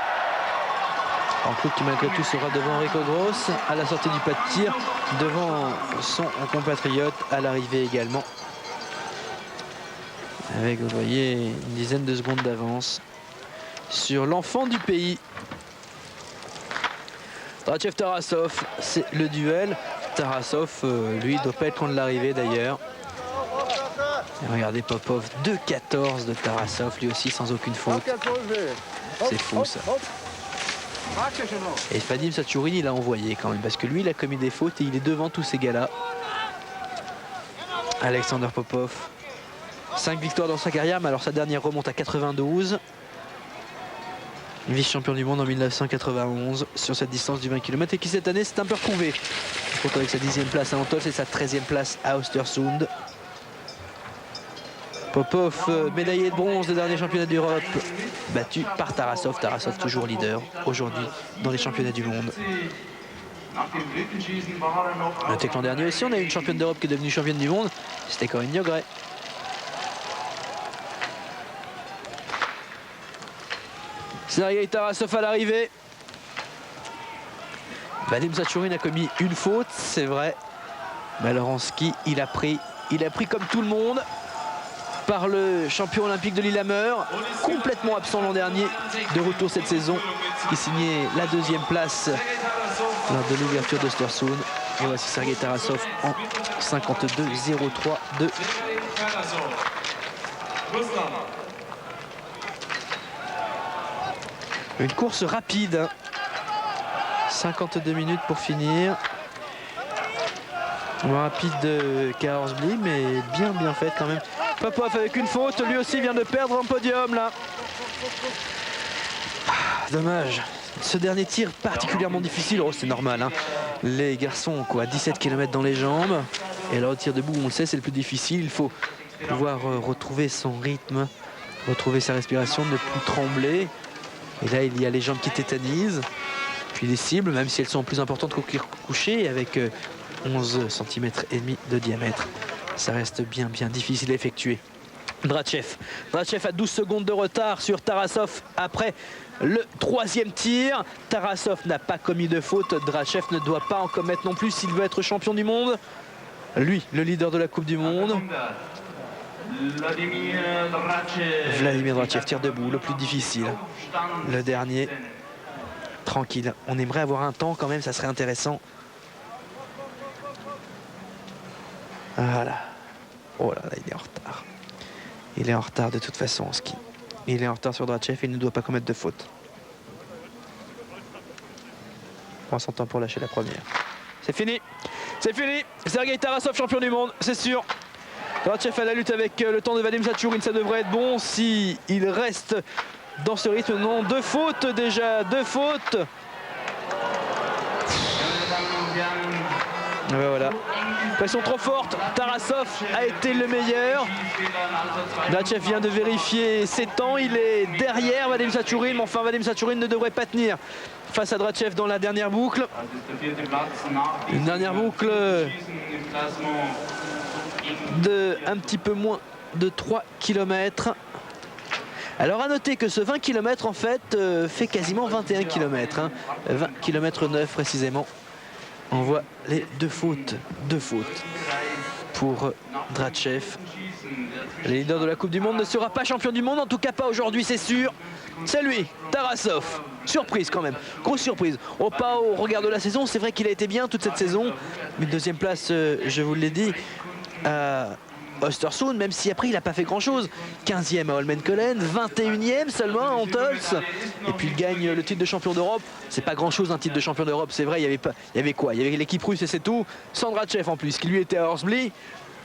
Franck Luke qui malgré tout sera devant Rico Gross à la sortie du pas de tir, devant son compatriote à l'arrivée également. Avec, vous voyez, une dizaine de secondes d'avance sur l'enfant du pays. Drachev Tarasov, c'est le duel. Tarasov, lui, doit pas être loin de l'arrivée d'ailleurs. Regardez Popov, 2-14 de Tarasov, lui aussi sans aucune faute. C'est fou ça. Et Vadim Sachurine, il a envoyé quand même, parce que lui, il a commis des fautes et il est devant tous ces gars-là. Alexander Popov, 5 victoires dans sa carrière, mais alors sa dernière remonte à 92. Vice-champion du monde en 1991 sur cette distance du 20 km et qui cette année s'est un peu retrouvé. Il compte avec sa 10e place à Antolz et sa 13e place à Östersund. Popov, médaillé de bronze des derniers championnats d'Europe, battu par Tarasov. Tarasov toujours leader aujourd'hui dans les championnats du monde. Notez que l'an dernier aussi, on a eu une championne d'Europe qui est devenue championne du monde. C'était Corinne Diogret. Sergei Tarasov à l'arrivée. Vadim Sachurine a commis une faute, c'est vrai. Mais alors en ski, il a pris comme tout le monde par le champion olympique de Lillehammer, complètement absent l'an dernier, de retour cette saison, qui signait la 2e place lors de l'ouverture d'Östersund. Et voici Sergei Tarasov en 52-03-2. Une course rapide, 52 minutes pour finir. Moins rapide de Kaorsbli, mais bien faite quand même. Popov avec une faute, lui aussi vient de perdre un podium là. Dommage. Ce dernier tir particulièrement difficile, oh, c'est normal, hein. Les garçons ont quoi, 17 km dans les jambes. Et alors le tir debout, on le sait, c'est le plus difficile. Il faut pouvoir retrouver son rythme, retrouver sa respiration, ne plus trembler. Et là, il y a les jambes qui tétanisent. Puis les cibles, même si elles sont plus importantes qu'au couché, avec 11 cm et demi de diamètre. Ça reste bien difficile à effectuer. Drachev a 12 secondes de retard sur Tarasov après le 3e tir. Tarasov n'a pas commis de faute. Drachev ne doit pas en commettre non plus s'il veut être champion du monde. Lui, le leader de la Coupe du Monde. Vladimir Drachev, tir debout, le plus difficile. Le dernier, tranquille. On aimerait avoir un temps quand même, ça serait intéressant. Voilà. Oh là là, il est en retard. Il est en retard de toute façon en ski. Il est en retard sur Drachev et il ne doit pas commettre de faute. On prend son temps pour lâcher la première. C'est fini. C'est fini. Sergei Tarasov, champion du monde, c'est sûr. Drachev à la lutte avec le temps de Vadim Sachurine, ça devrait être bon si il reste dans ce rythme. Non, 2 fautes déjà, 2 fautes. Et voilà. Pression trop forte, Tarasov a été le meilleur. Drachev vient de vérifier ses temps, il est derrière Vadim Sachurine, mais enfin Vadim Sachurine ne devrait pas tenir face à Drachev dans la dernière boucle. Une dernière boucle de un petit peu moins de 3 km. Alors à noter que ce 20 km en fait fait quasiment 21 km, hein. 20 km 9 précisément. On voit les 2 fautes pour Drachev. Le leader de la Coupe du Monde ne sera pas champion du monde, en tout cas pas aujourd'hui, c'est sûr. C'est lui, Tarasov. Surprise quand même, grosse surprise. Pas au regard de la saison, c'est vrai qu'il a été bien toute cette saison. Mais deuxième place, je vous l'ai dit, à Östersund, même si après il n'a pas fait grand chose. 15e à Holmenkollen, 21e seulement à Antols. Et puis il gagne le titre de champion d'Europe. C'est pas grand chose un titre de champion d'Europe, c'est vrai, il y avait quoi? Il y avait l'équipe russe et c'est tout. Sandrachev en plus, qui lui était à Hornsby.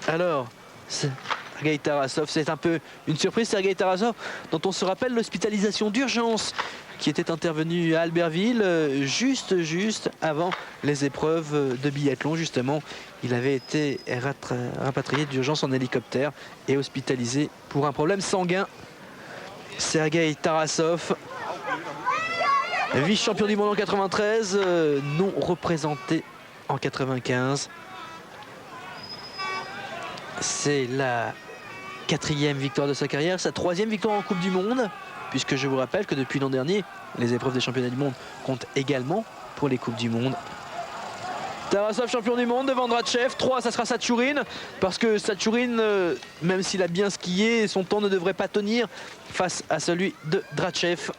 Alors, Sergei Tarasov, c'est un peu une surprise. Sergei Tarasov, dont on se rappelle l'hospitalisation d'urgence qui était intervenue à Albertville juste avant les épreuves de biathlon. Justement, il avait été rapatrié d'urgence en hélicoptère et hospitalisé pour un problème sanguin. Sergei Tarasov, vice-champion du monde en 93, non représenté en 95. C'est la 4e victoire de sa carrière, sa 3e victoire en Coupe du Monde, puisque je vous rappelle que depuis l'an dernier, les épreuves des championnats du monde comptent également pour les Coupes du Monde. Tarasov champion du monde devant Drachev. 3, ça sera Satchourine, parce que Satchourine, même s'il a bien skié, son temps ne devrait pas tenir face à celui de Drachev.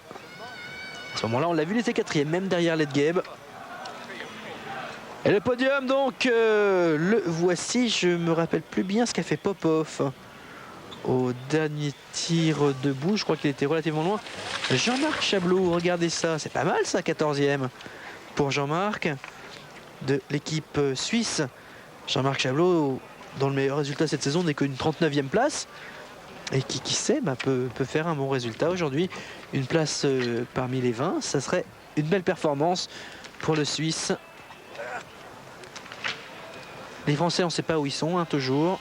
À ce moment-là, on l'a vu, il était 4e, même derrière Ledgeb. Et le podium, donc, le voici. Je me rappelle plus bien ce qu'a fait Popov au dernier tir debout. Je crois qu'il était relativement loin. Jean-Marc Chablot, regardez ça. C'est pas mal, ça, 14e pour Jean-Marc de l'équipe suisse. Jean-Marc Chablot, dont le meilleur résultat cette saison n'est qu'une 39e place. Et qui sait, peut faire un bon résultat aujourd'hui. Une place parmi les 20, ça serait une belle performance pour le Suisse. Les Français, on ne sait pas où ils sont, toujours.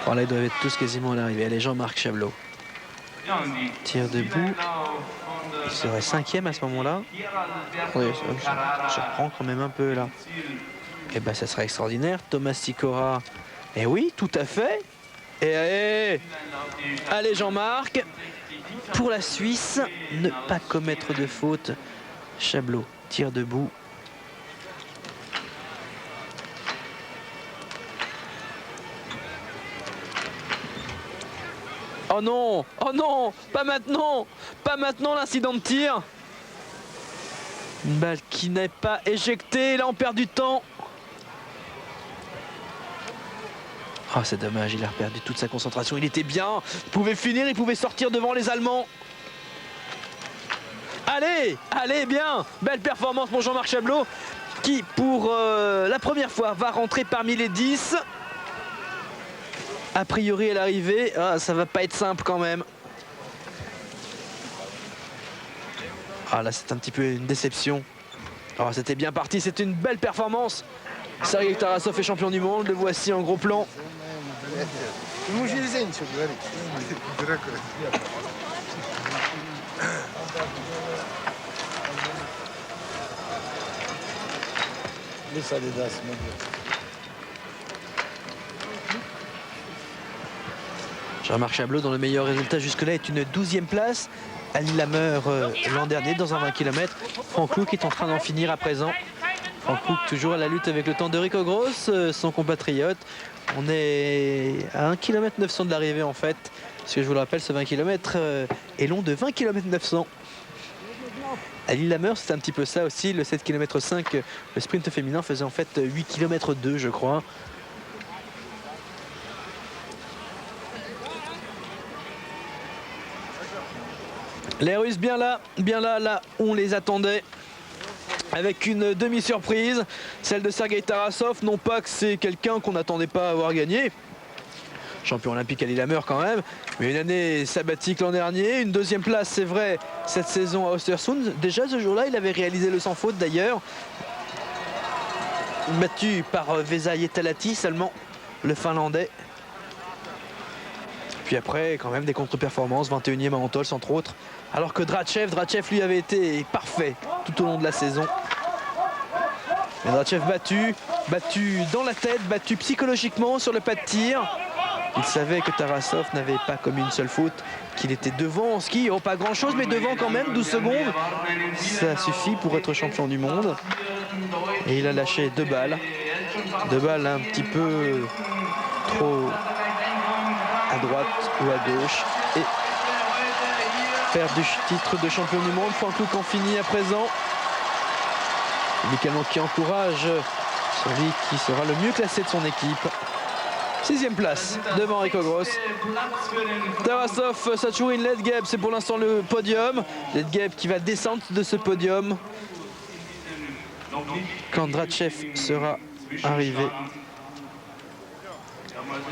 Bon, là, ils doivent être tous quasiment à l'arrivée. Allez, Jean-Marc Chablot. Tir debout. Il serait 5e à ce moment-là. Oui, je reprends quand même un peu là. Et ça serait extraordinaire. Thomas Sikora. Et oui, tout à fait. Et allez, Jean-Marc. Pour la Suisse, ne pas commettre de faute. Chablot, tir debout. Oh non, pas maintenant l'incident de tir. Une balle qui n'est pas éjectée, là on perd du temps. Oh, c'est dommage, il a perdu toute sa concentration, il était bien, il pouvait finir, il pouvait sortir devant les Allemands. Allez, bien, belle performance pour Jean-Marc Chablot, qui pour la première fois va rentrer parmi les 10. A priori à l'arrivée, ça va pas être simple quand même. Là c'est un petit peu une déception. C'était bien parti, c'était une belle performance. Sergei Tarasov est champion du monde, le voici en gros plan. Jean-Marc Chablot, dont le meilleur résultat jusque-là est une 12e place. À Lillehammer l'an dernier dans un 20 km. Franck Louk est en train d'en finir à présent. Franck Louk toujours à la lutte avec le temps de Rico Gross, son compatriote. On est à 1 km 900 de l'arrivée en fait. Parce que je vous le rappelle, ce 20 km est long de 20 km 900. À Lillehammer, c'est un petit peu ça aussi. Le 7 km 5, le sprint féminin faisait en fait 8 km 2, je crois. Les Russes bien là où on les attendait, avec une demi-surprise, celle de Sergei Tarasov. Non pas que c'est quelqu'un qu'on n'attendait pas avoir gagné, champion olympique à Lillehammer quand même, mais une année sabbatique l'an dernier, une 2e place c'est vrai cette saison à Östersund. Déjà ce jour-là il avait réalisé le sans faute d'ailleurs, battu par Vesa Jetalahti seulement, le Finlandais. Puis après quand même des contre-performances, 21e à Antols entre autres, alors que Drachev lui avait été parfait tout au long de la saison. Et Drachev battu dans la tête, battu psychologiquement sur le pas de tir. Il savait que Tarasov n'avait pas commis une seule faute, qu'il était devant en ski, pas grand chose mais devant quand même, 12 secondes. Ça suffit pour être champion du monde. Et il a lâché 2 balles. 2 balles un petit peu trop droite ou à gauche et faire du titre de champion du monde. Franck Luc en finit à présent. Médicalement qui encourage celui qui sera le mieux classé de son équipe. 6e place devant Rico Gross. Tarasov, Sachourine, Ledgeb, c'est pour l'instant le podium. Ledgeb qui va descendre de ce podium quand Drachev sera arrivé.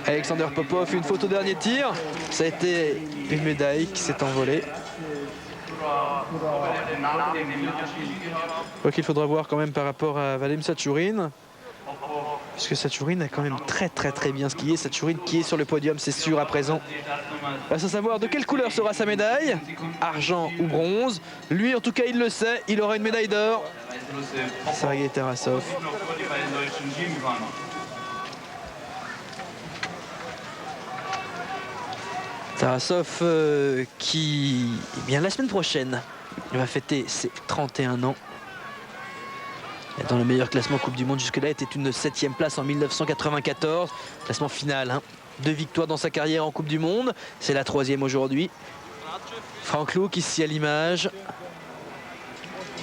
Alexander Popov, une faute au dernier tir. Ça a été une médaille qui s'est envolée. Donc il faudra voir quand même par rapport à Vadim Sachourine. Puisque Sachourine a quand même très bien skié. Sachourine qui est sur le podium, c'est sûr à présent. Reste à savoir de quelle couleur sera sa médaille. Argent ou bronze. Lui en tout cas il le sait, il aura une médaille d'or. Sergei Tarasov. Tarasov qui, eh bien, la semaine prochaine, il va fêter ses 31 ans. Et dans le meilleur classement Coupe du Monde jusque-là était une 7e place en 1994. Classement final, hein. 2 victoires dans sa carrière en Coupe du Monde. C'est la 3e aujourd'hui. Franck Luc ici à l'image.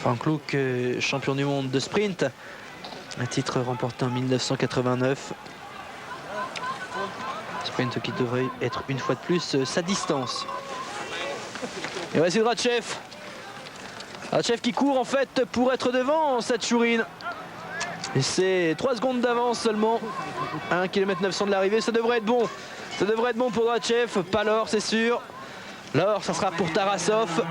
Franck Luc, champion du monde de sprint. Un titre remporté en 1989. Sprint qui devrait être une fois de plus sa distance. Et voici Drachev. Drachev qui court en fait pour être devant Sachourine. Et c'est 3 secondes d'avance seulement. 1 km 900 de l'arrivée, ça devrait être bon. Ça devrait être bon pour Drachev. Pas l'or, c'est sûr. L'or, ça sera pour Tarasov.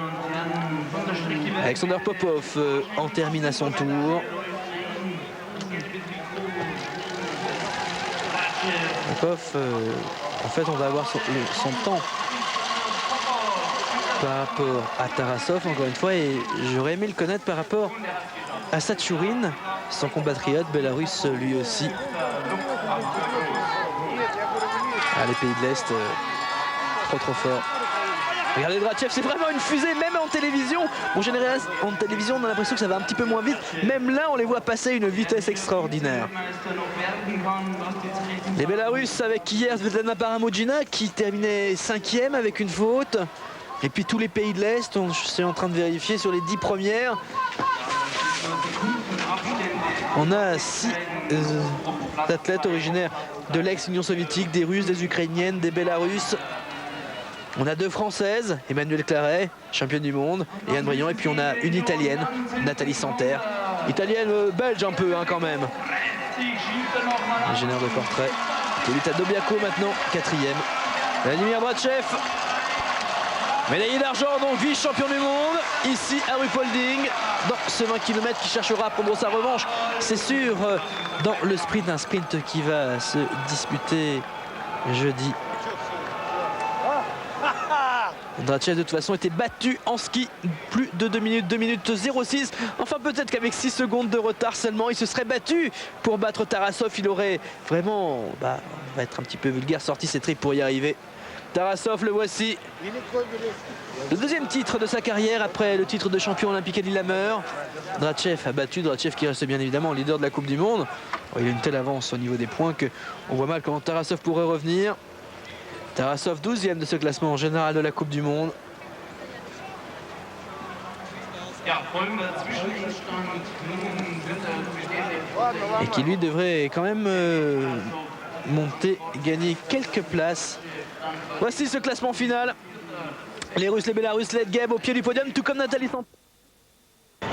Alexander Popov en termine à son tour. Popov, en fait, on va avoir son temps par rapport à Tarasov, encore une fois, et j'aurais aimé le connaître par rapport à Sachourine, son compatriote bélarusse lui aussi. Ah, les pays de l'Est, trop fort. Regardez Drachev, c'est vraiment une fusée, même en télévision. En général, en télévision, on a l'impression que ça va un petit peu moins vite. Même là, on les voit passer une vitesse extraordinaire. Les Bélarusses avec hier Svetlana Paramodjina qui terminait 5e avec une faute. Et puis tous les pays de l'Est, on est en train de vérifier sur les 10 premières. On a 6 athlètes originaires de l'ex-Union soviétique, des Russes, des Ukrainiennes, des Bélarusses. On a 2 Françaises, Emmanuelle Claret, championne du monde, et Anne Briand. Et puis on a une Italienne, Nathalie Santerre. Italienne belge un peu, hein, quand même. Ingénieur de portrait. Lolita Dobiaco maintenant, 4e. Vladimir Drachev. Médaillé d'argent, donc vice-champion du monde, ici à Ruhpolding, dans ce 20 km qui cherchera à prendre sa revanche. C'est sûr, dans le sprint, un sprint qui va se disputer jeudi. Drachev de toute façon était battu en ski plus de 2 minutes 06. Enfin peut-être qu'avec 6 secondes de retard seulement il se serait battu pour battre Tarasov. Il aurait vraiment, on va être un petit peu vulgaire, sorti ses tripes pour y arriver. Tarasov, le voici. Le 2e titre de sa carrière après le titre de champion olympique à Lillehammer. Drachev a battu, Drachev qui reste bien évidemment leader de la Coupe du Monde. Il a une telle avance au niveau des points qu'on voit mal comment Tarasov pourrait revenir. Tarasov 12e de ce classement en général de la Coupe du Monde. Et qui lui devrait quand même monter, gagner quelques places. Voici ce classement final. Les Russes, les Bélarusses, Ledgeb au pied du podium, tout comme Nathalie Santerre.